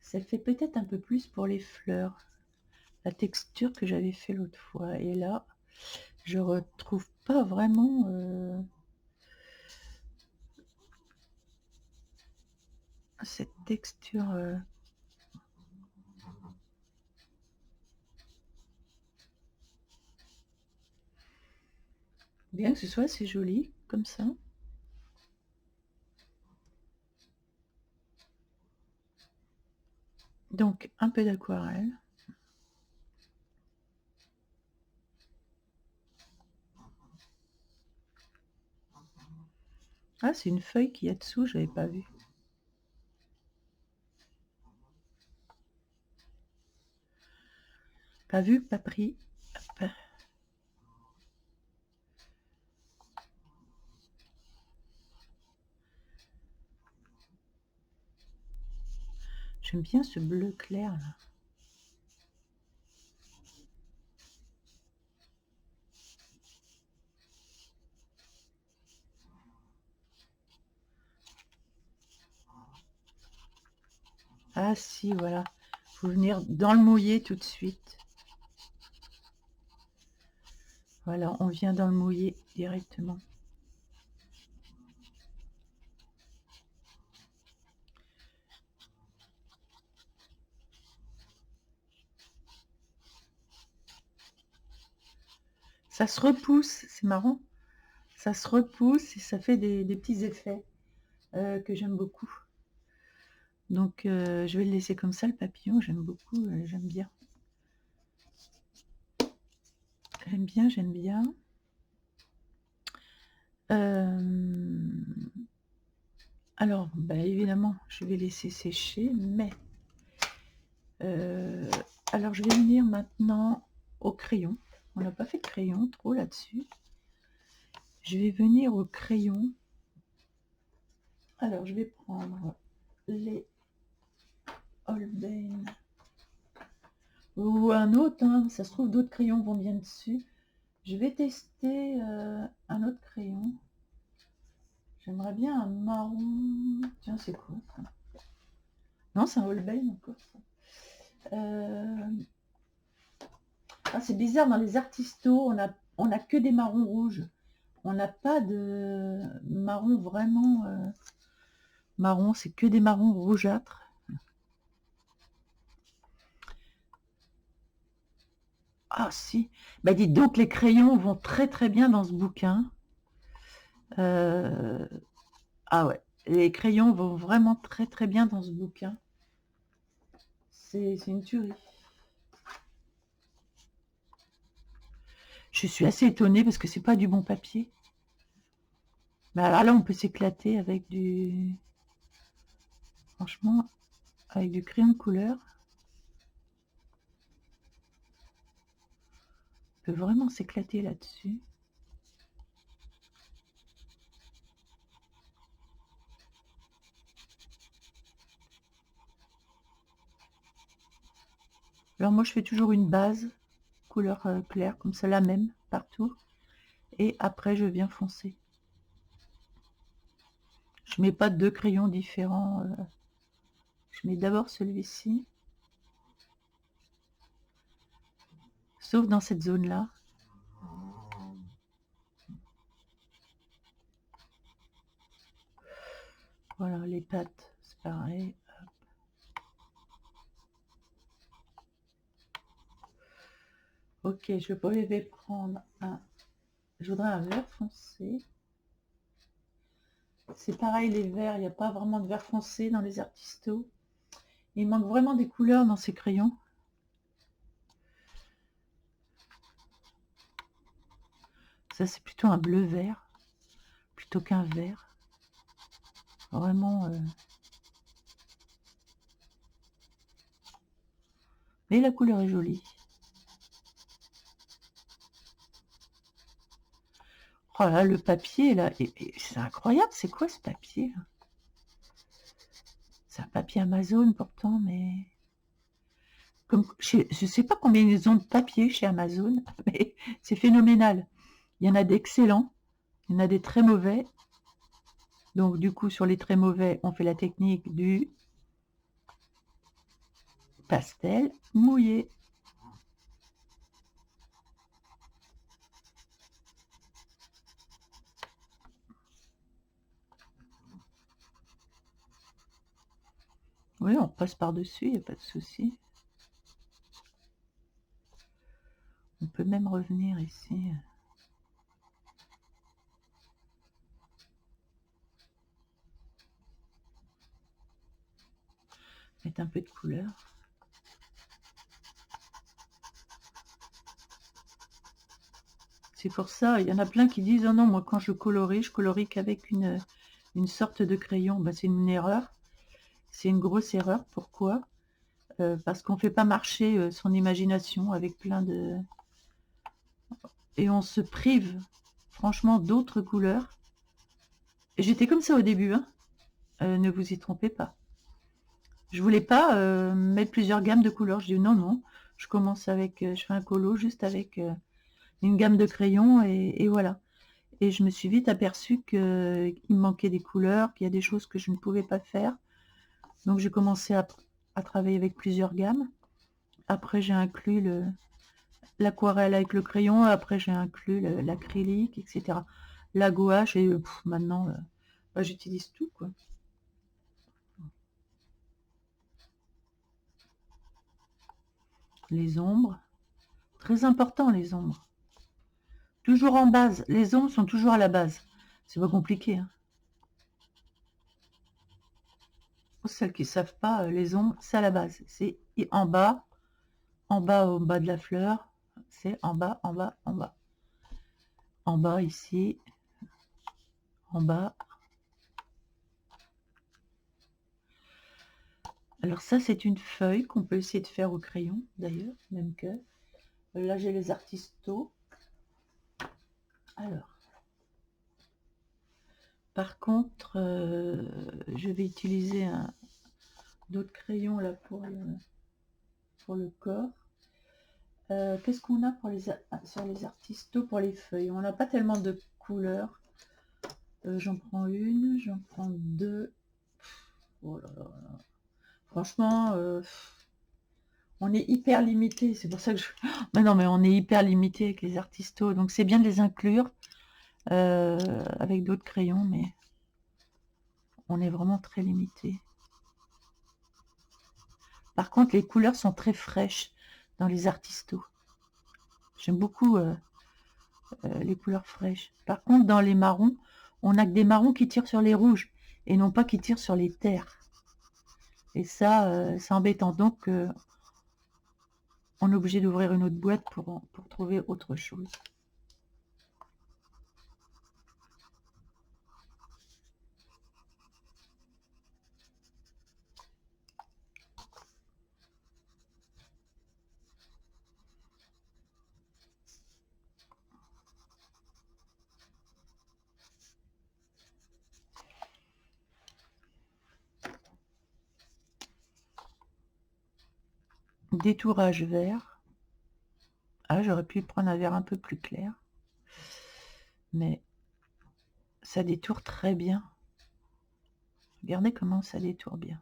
Ça fait peut-être un peu plus pour les fleurs. La texture que j'avais fait l'autre fois. Et là, je retrouve pas vraiment cette texture. Bien que ce soit assez joli, comme ça. Donc, un peu d'aquarelle. Ah, c'est une feuille qu'il y a dessous, j'avais pas vu. Pas vu, pas pris. Hop. J'aime bien ce bleu clair là. Ah si, voilà. Faut venir dans le mouillé tout de suite. Voilà, on vient dans le mouillé directement. Ça se repousse, c'est marrant. Ça se repousse et ça fait des petits effets que j'aime beaucoup. Donc je vais le laisser comme ça, le papillon, j'aime beaucoup, j'aime bien. J'aime bien. Alors, bah, évidemment, je vais laisser sécher, mais alors je vais venir maintenant au crayon. On n'a pas fait de crayon trop là-dessus. Je vais venir au crayon. Alors, je vais prendre les Holbein ou un autre, hein, ça se trouve d'autres crayons vont bien dessus. Je vais tester un autre crayon. J'aimerais bien un marron. Tiens, c'est quoi ça? Non, c'est un Holbein encore. Ah, c'est bizarre, dans les artistos, on a que des marrons rouges. On n'a pas de marron vraiment marron, c'est que des marrons rougeâtres. Ah si, bah dites donc, les crayons vont très très bien dans ce bouquin. Ah ouais, les crayons vont vraiment très très bien dans ce bouquin. C'est une tuerie. Je suis assez étonnée parce que c'est pas du bon papier. Mais alors là, on peut s'éclater avec du... Franchement, avec du crayon de couleur. On peut vraiment s'éclater là-dessus. Alors moi, je fais toujours une base, couleur claire, comme ça, la même, partout. Et après, je viens foncer. Je mets pas deux crayons différents. Je mets d'abord celui-ci. Sauf dans cette zone-là. Voilà, les pattes, c'est pareil. Ok, je vais prendre un... Je voudrais un vert foncé. C'est pareil, les verts, il n'y a pas vraiment de vert foncé dans les artistos. Il manque vraiment des couleurs dans ces crayons. Ça, c'est plutôt un bleu-vert, plutôt qu'un vert. Vraiment... Mais la couleur est jolie. Oh là, le papier, là, c'est incroyable. C'est quoi ce papier? C'est un papier Amazon, pourtant, mais... Comme, je ne sais pas combien ils ont de papier chez Amazon, mais c'est phénoménal. Il y en a d'excellents, il y en a des très mauvais. Donc, du coup, sur les très mauvais, on fait la technique du pastel mouillé. Oui, on passe par-dessus, il n'y a pas de souci. On peut même revenir ici. Mettre un peu de couleur. C'est pour ça, il y en a plein qui disent « Oh non, moi quand je colorie qu'avec une sorte de crayon. » Ben, c'est une erreur. C'est une grosse erreur. Pourquoi? Parce qu'on ne fait pas marcher son imagination avec plein de... Et on se prive, franchement, d'autres couleurs. Et j'étais comme ça au début, hein. Ne vous y trompez pas. Je voulais pas mettre plusieurs gammes de couleurs. Je dis non, non. Je commence avec... je fais un colo juste avec une gamme de crayons et voilà. Et je me suis vite aperçue qu'il me manquait des couleurs, qu'il y a des choses que je ne pouvais pas faire. Donc j'ai commencé à travailler avec plusieurs gammes. Après j'ai inclus l'aquarelle avec le crayon, après j'ai inclus l'acrylique, etc. La gouache, et maintenant bah, j'utilise tout, quoi. Les ombres, très important les ombres. Toujours en base, les ombres sont toujours à la base. C'est pas compliqué, hein. Pour celles qui ne savent pas, les ombres, c'est à la base. C'est en bas, au bas de la fleur, c'est en bas, en bas, en bas. En bas ici, en bas. Alors ça, c'est une feuille qu'on peut essayer de faire au crayon, d'ailleurs, même que. Là, j'ai les artistos. Alors. Par contre, je vais utiliser d'autres crayons là pour le corps. Qu'est-ce qu'on a sur les artistos pour les feuilles? On n'a pas tellement de couleurs. J'en prends une, j'en prends deux. Oh là là. Franchement, on est hyper limité. C'est pour ça que je... Mais non, mais on est hyper limité avec les artistos. Donc c'est bien de les inclure avec d'autres crayons, mais on est vraiment très limité. Par contre, les couleurs sont très fraîches dans les artistos. J'aime beaucoup les couleurs fraîches. Par contre, dans les marrons, on n'a que des marrons qui tirent sur les rouges et non pas qui tirent sur les terres. Et ça, c'est embêtant. Donc, on est obligé d'ouvrir une autre boîte pour trouver autre chose. Détourage vert. Ah, j'aurais pu prendre un vert un peu plus clair. Mais ça détourne très bien. Regardez comment ça détourne bien.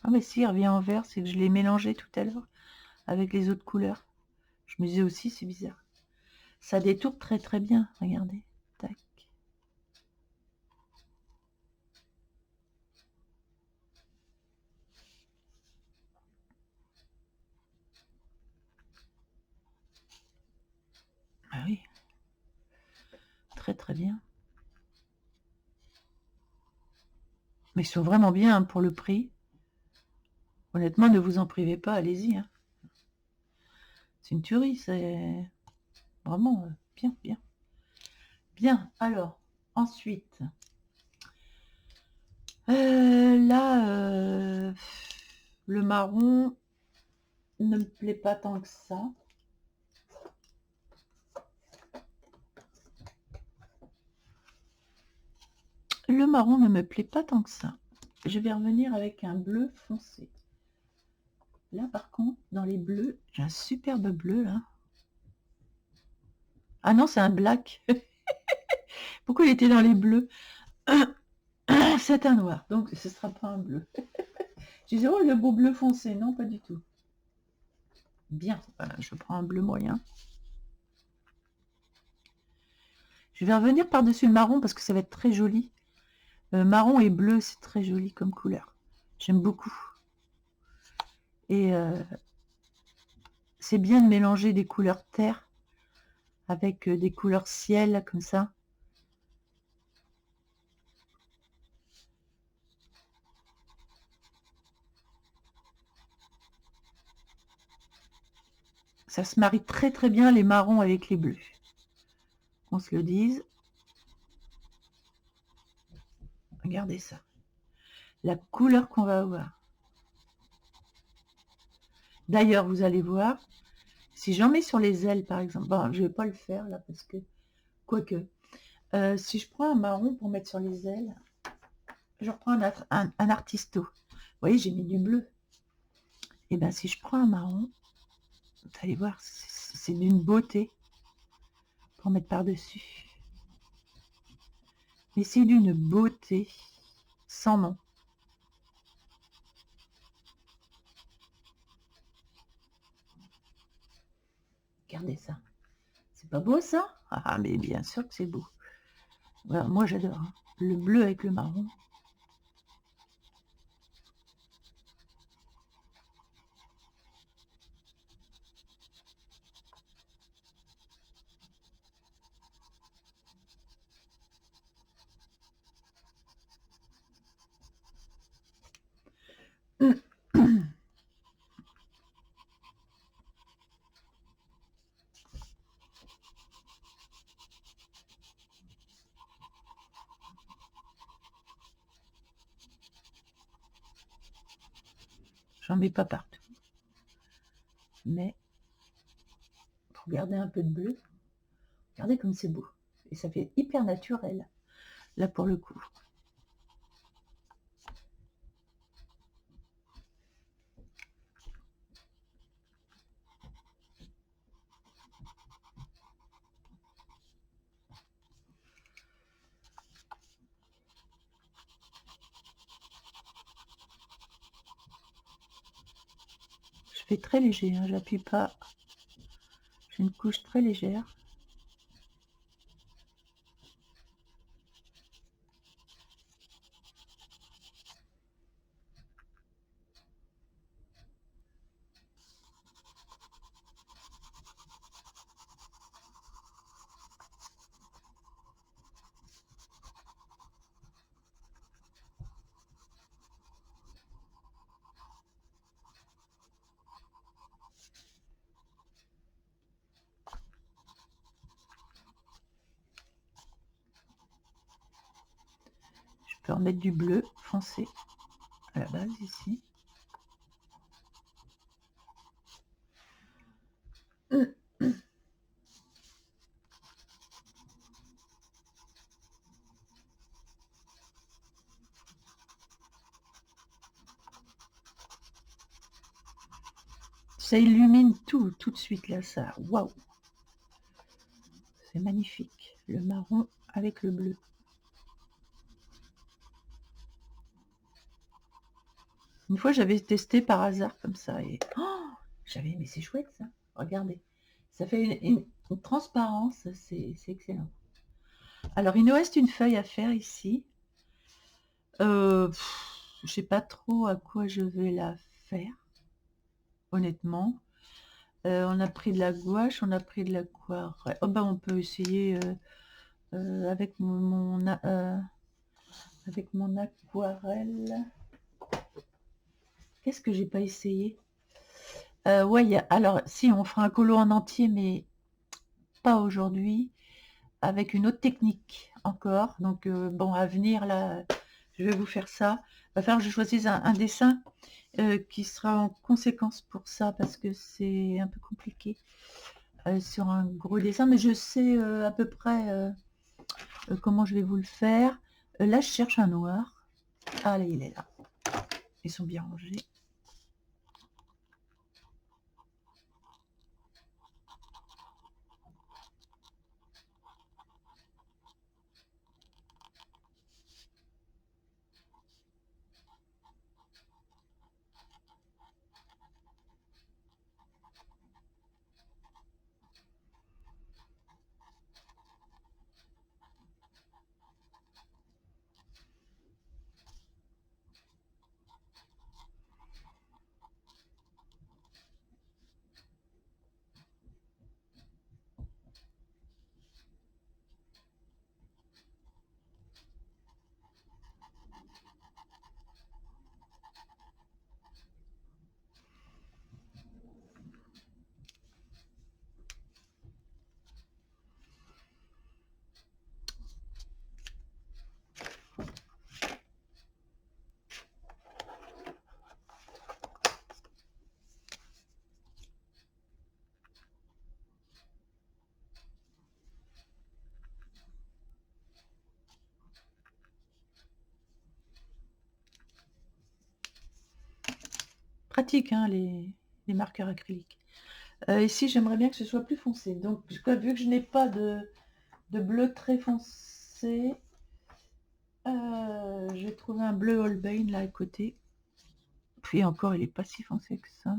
Ah mais si, il revient en vert, c'est que je l'ai mélangé tout à l'heure avec les autres couleurs. Je me disais aussi, c'est bizarre. Ça détourne très très bien, regardez. Tac. Ah oui. Très très bien. Mais ils sont vraiment bien hein, pour le prix. Honnêtement, ne vous en privez pas, allez-y. Hein. C'est une tuerie, c'est vraiment bien, bien. Bien, alors, ensuite, là, le marron ne me plaît pas tant que ça. Le marron ne me plaît pas tant que ça. Je vais revenir avec un bleu foncé. Là, par contre, dans les bleus, j'ai un superbe bleu, là. Ah non, c'est un black. Pourquoi il était dans les bleus? C'est un noir, donc ce ne sera pas un bleu. Je disais, oh, le beau bleu foncé. Non, pas du tout. Bien, je prends un bleu moyen. Je vais revenir par-dessus le marron parce que ça va être très joli. Marron et bleu, c'est très joli comme couleur. J'aime beaucoup. Et c'est bien de mélanger des couleurs terre avec des couleurs ciel, comme ça. Ça se marie très très bien les marrons avec les bleus. On se le dise. Regardez ça. La couleur qu'on va avoir. D'ailleurs, vous allez voir, si j'en mets sur les ailes, par exemple, bon, je ne vais pas le faire là, parce que, quoique, si je prends un marron pour mettre sur les ailes, je reprends un artisto. Vous voyez, j'ai mis du bleu. Et bien, si je prends un marron, vous allez voir, c'est d'une beauté pour mettre par-dessus. Mais c'est d'une beauté sans nom. Regardez ça. C'est pas beau ça? Ah, mais bien sûr que c'est beau. Voilà, moi j'adore. Hein. Le bleu avec le marron. J'en mets pas partout. Mais pour garder un peu de bleu, regardez comme c'est beau. Et ça fait hyper naturel. Là pour le coup. Je fais très léger, hein, j'appuie pas. J'ai une couche très légère. Je peux en mettre du bleu foncé à la base ici. Ça illumine tout de suite là, ça. Waouh! C'est magnifique. Le marron avec le bleu. Une fois, j'avais testé par hasard comme ça et j'avais, mais c'est chouette ça. Regardez. Ça fait une transparence, c'est excellent. Alors, il nous reste une feuille à faire ici. Je sais pas trop à quoi je vais la faire, honnêtement. On a pris de la gouache, on a pris de l'aquarelle. Oh ben, on peut essayer avec avec mon aquarelle. Qu'est-ce que j'ai pas essayé? Ouais, alors si, on fera un colo en entier, mais pas aujourd'hui, avec une autre technique encore. Donc bon, à venir là, je vais vous faire ça. Il va falloir que je choisisse un dessin qui sera en conséquence pour ça, parce que c'est un peu compliqué sur un gros dessin, mais je sais à peu près comment je vais vous le faire. Là, je cherche un noir. Allez, il est là. Ils sont bien rangés. Pratique, hein, les marqueurs acryliques. Ici, j'aimerais bien que ce soit plus foncé. Donc, vu que je n'ai pas de bleu très foncé, je vais trouver un bleu Holbein là à côté. Puis encore, il n'est pas si foncé que ça.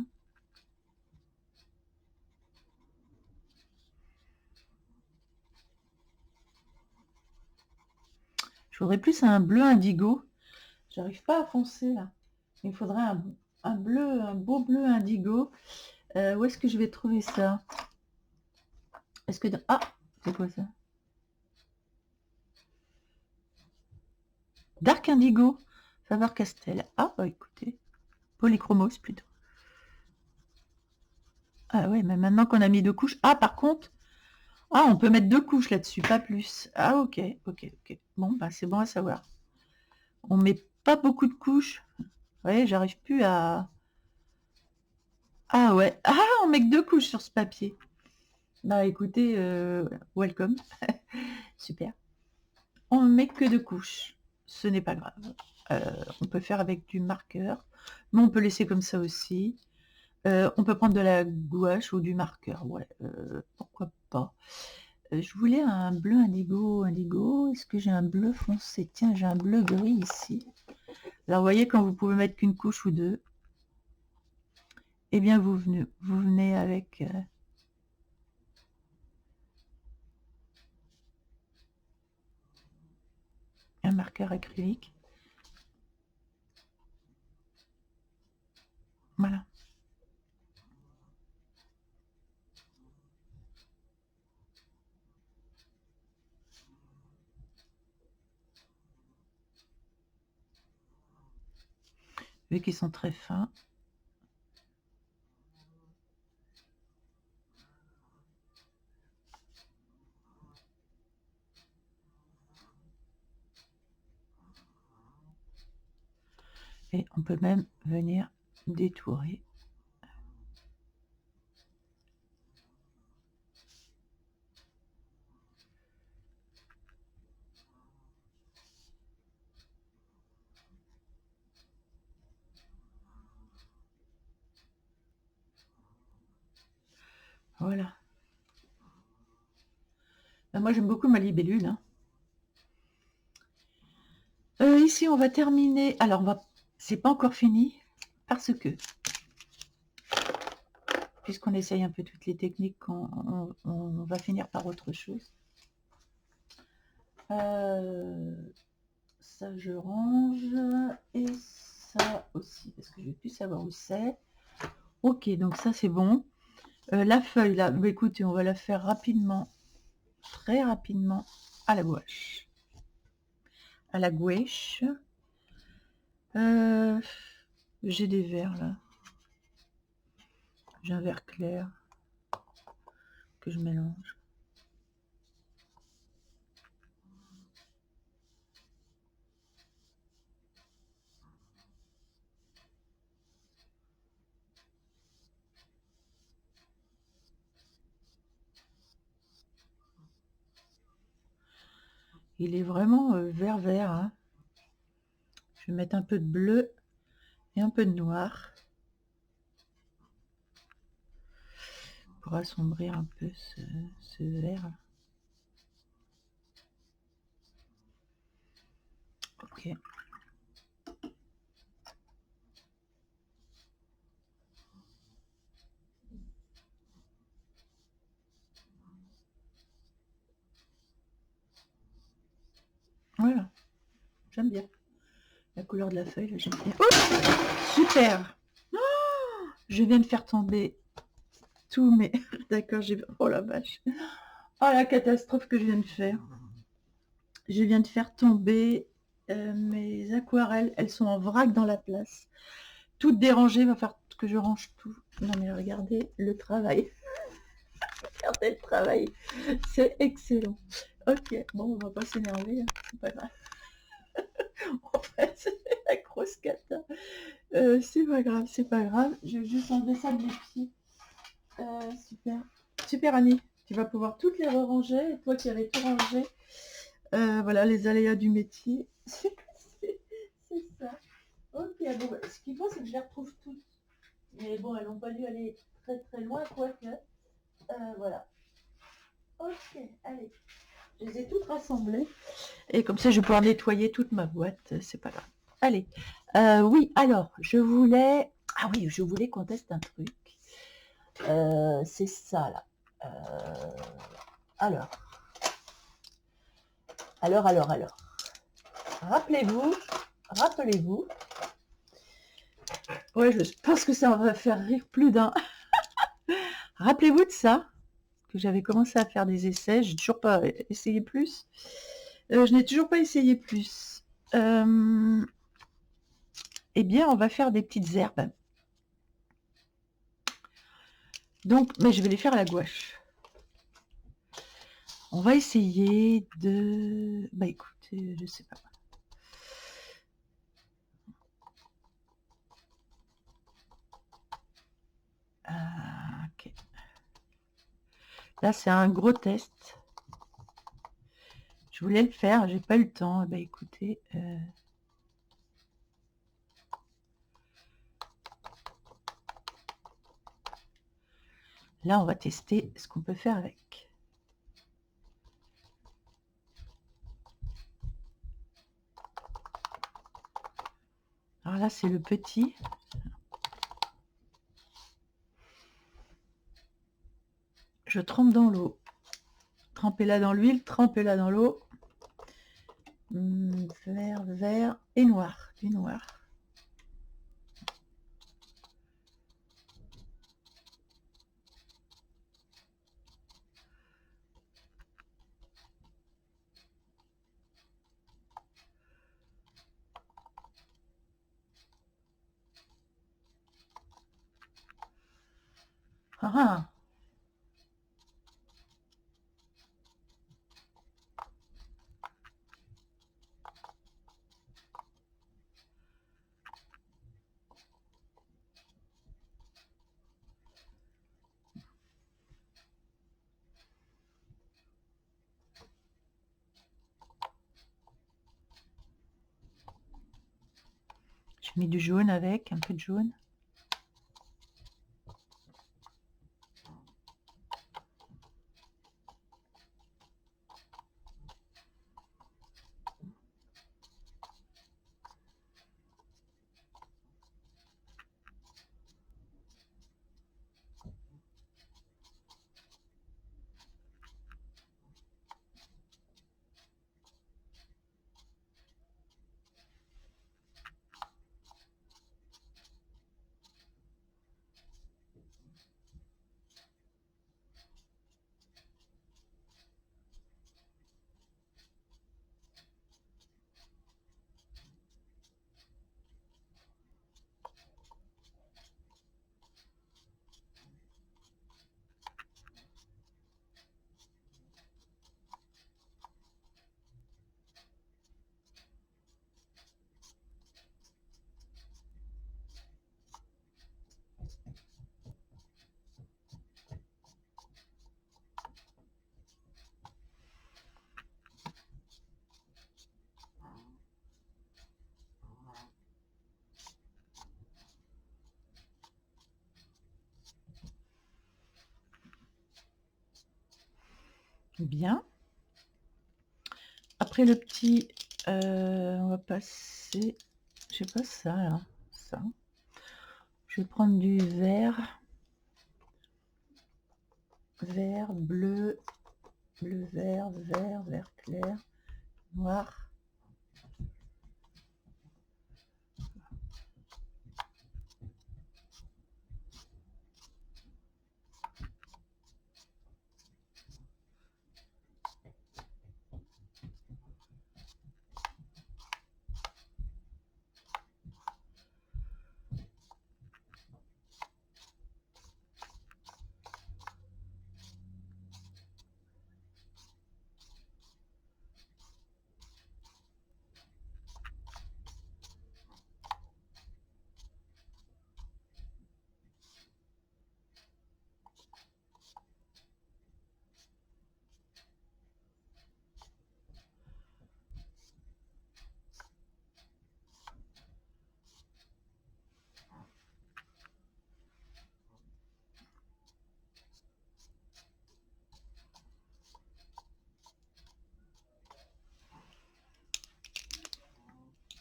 Je voudrais plus un bleu indigo. J'arrive pas à foncer là. Il me faudrait un bleu, un beau bleu indigo. Où est-ce que je vais trouver ça? Est-ce que... Ah, c'est quoi ça? Dark indigo, Faber-Castell. Ah, bah écoutez, polychromos plutôt. Ah ouais, mais maintenant qu'on a mis 2 couches... Ah, par contre... Ah, on peut mettre 2 couches là-dessus, pas plus. Ah, ok, ok, ok. Bon, bah c'est bon à savoir. On met pas beaucoup de couches. Ouais, j'arrive plus à... Ah ouais. Ah, on met que 2 couches sur ce papier. Bah écoutez, welcome. Super. On met que 2 couches. Ce n'est pas grave. On peut faire avec du marqueur, mais on peut laisser comme ça aussi. On peut prendre de la gouache ou du marqueur, ouais, pourquoi pas. Je voulais un bleu indigo. Est-ce que j'ai un bleu foncé? Tiens, j'ai un bleu gris ici. Alors, vous voyez, quand vous pouvez mettre qu'une couche ou 2, eh bien, vous venez avec un marqueur acrylique. Voilà. Vu qu'ils sont très fins. Et on peut même venir détourer. Voilà. Ben, moi, j'aime beaucoup ma libellule. Hein. Ici, on va terminer. Alors, c'est pas encore fini parce que puisqu'on essaye un peu toutes les techniques, on va finir par autre chose. Ça, je range. Et ça aussi, parce que je vais plus savoir où c'est. Ok, donc ça, c'est bon. La feuille, là, bah, écoutez, on va la faire rapidement. Très rapidement. À la gouache. À la gouache. J'ai des verres, là. J'ai un verre clair que je mélange. Il est vraiment vert-vert. Hein. Je vais mettre un peu de bleu et un peu de noir pour assombrir un peu ce vert. Ok. Voilà, j'aime bien. La couleur de la feuille, là, j'aime bien. Oh, super. Oh, je viens de faire tomber tous mes... D'accord, j'ai... Oh la vache. Oh la catastrophe que je viens de faire. Je viens de faire tomber mes aquarelles. Elles sont en vrac dans la place. Toutes dérangées, va falloir que je range tout. Non mais regardez le travail. Regardez le travail. C'est excellent. Ok, bon, on va pas s'énerver. Hein. C'est pas grave. En fait, c'est la grosse cata. C'est pas grave, c'est pas grave. Je vais juste enlever ça de mes pieds. Super. Super Annie. Tu vas pouvoir toutes les ranger. Et toi qui avais tout rangé. Voilà, les aléas du métier. C'est ça. Ok, bon, bah, ce qu'il faut, c'est que je les retrouve toutes. Mais bon, elles n'ont pas dû aller très très loin, quoique. Voilà. Ok, allez. Je les ai toutes rassemblées. Et comme ça, je vais pouvoir nettoyer toute ma boîte. C'est pas grave. Allez. Oui, alors, je voulais... Ah oui, je voulais qu'on teste un truc. C'est ça, là. Alors. Rappelez-vous. Ouais, je pense que ça va faire rire plus d'un. Rappelez-vous de ça, que j'avais commencé à faire des essais. J'ai toujours pas essayé plus. Je n'ai toujours pas essayé plus. Eh bien, on va faire des petites herbes. Donc, mais je vais les faire à la gouache. On va essayer de... Bah écoutez, je sais pas. Ok. Là, c'est un gros test. Je voulais le faire, j'ai pas eu le temps. Bah écoutez... Là, on va tester ce qu'on peut faire avec. Alors là, c'est le petit. Je trempe dans l'eau. Trempez-la dans l'huile, trempez-la dans l'eau. Vert, vert et noir. Du noir. Ah, je mets du jaune avec, un peu de jaune. Bien. Après le petit, on va passer, je sais pas ça là, ça. Je vais prendre du vert, vert, bleu, bleu, vert, vert, vert clair, noir.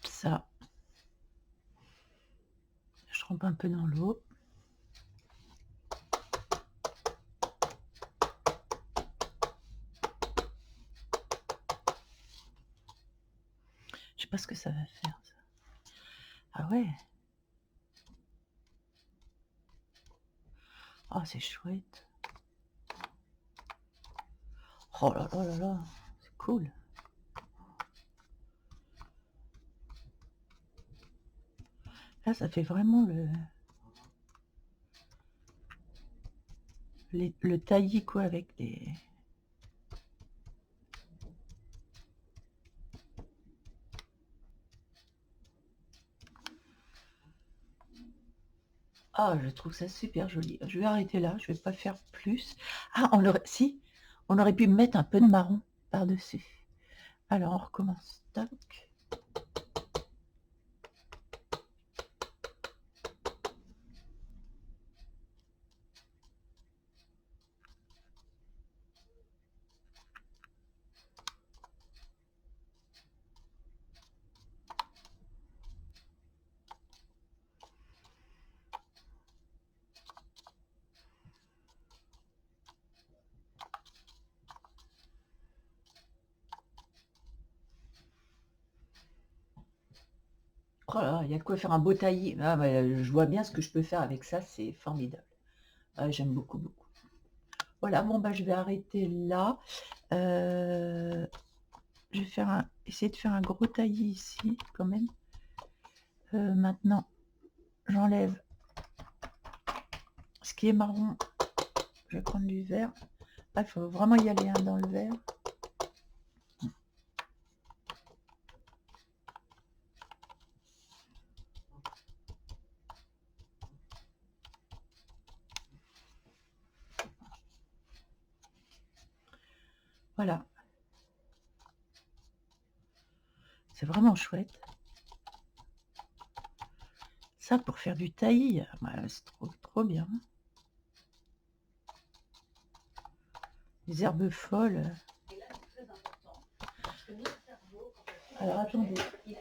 Ça, je trempe un peu dans l'eau. Je sais pas ce que ça va faire, ça. Ah ouais. Oh, c'est chouette. Oh là là là là, c'est cool. Là, ça fait vraiment le taillis, quoi, avec des... Ah, je trouve ça super joli. Je vais arrêter là, je vais pas faire plus. Ah, on aurait pu mettre un peu de marron par-dessus. Alors, on recommence. Tac. Oh là là, il y a de quoi faire un beau taillis. Ah, je vois bien ce que je peux faire avec ça, c'est formidable. Ah, j'aime beaucoup, beaucoup. Voilà, bon, bah, je vais arrêter là. Je vais essayer de faire un gros taillis ici, quand même. Maintenant, j'enlève ce qui est marron. Je vais prendre du vert. Là, il faut vraiment y aller, hein, dans le vert. Voilà. C'est vraiment chouette. Ça, pour faire du taillis, c'est trop bien. Les herbes folles. Alors, attendez. Il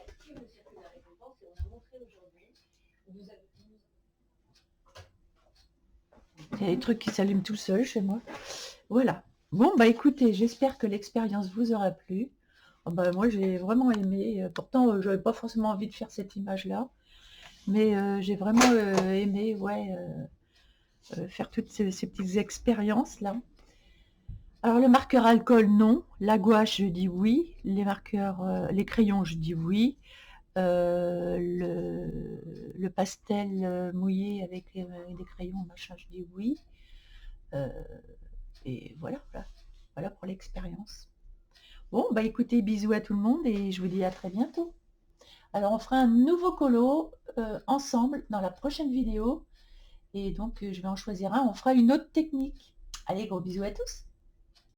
y a des trucs qui s'allument tout seuls chez moi. Voilà. Bon, bah écoutez, j'espère que l'expérience vous aura plu. Oh, bah, moi, j'ai vraiment aimé. Pourtant, je n'avais pas forcément envie de faire cette image-là. Mais j'ai vraiment aimé, ouais, faire toutes ces petites expériences-là. Alors, le marqueur alcool, non. La gouache, je dis oui. Les marqueurs, les crayons, je dis oui. Le pastel mouillé avec des crayons, machin, je dis oui. Et voilà pour l'expérience. Bon, bah écoutez, bisous à tout le monde et je vous dis à très bientôt. Alors, on fera un nouveau colo ensemble dans la prochaine vidéo. Et donc, je vais en choisir un. On fera une autre technique. Allez, gros bisous à tous.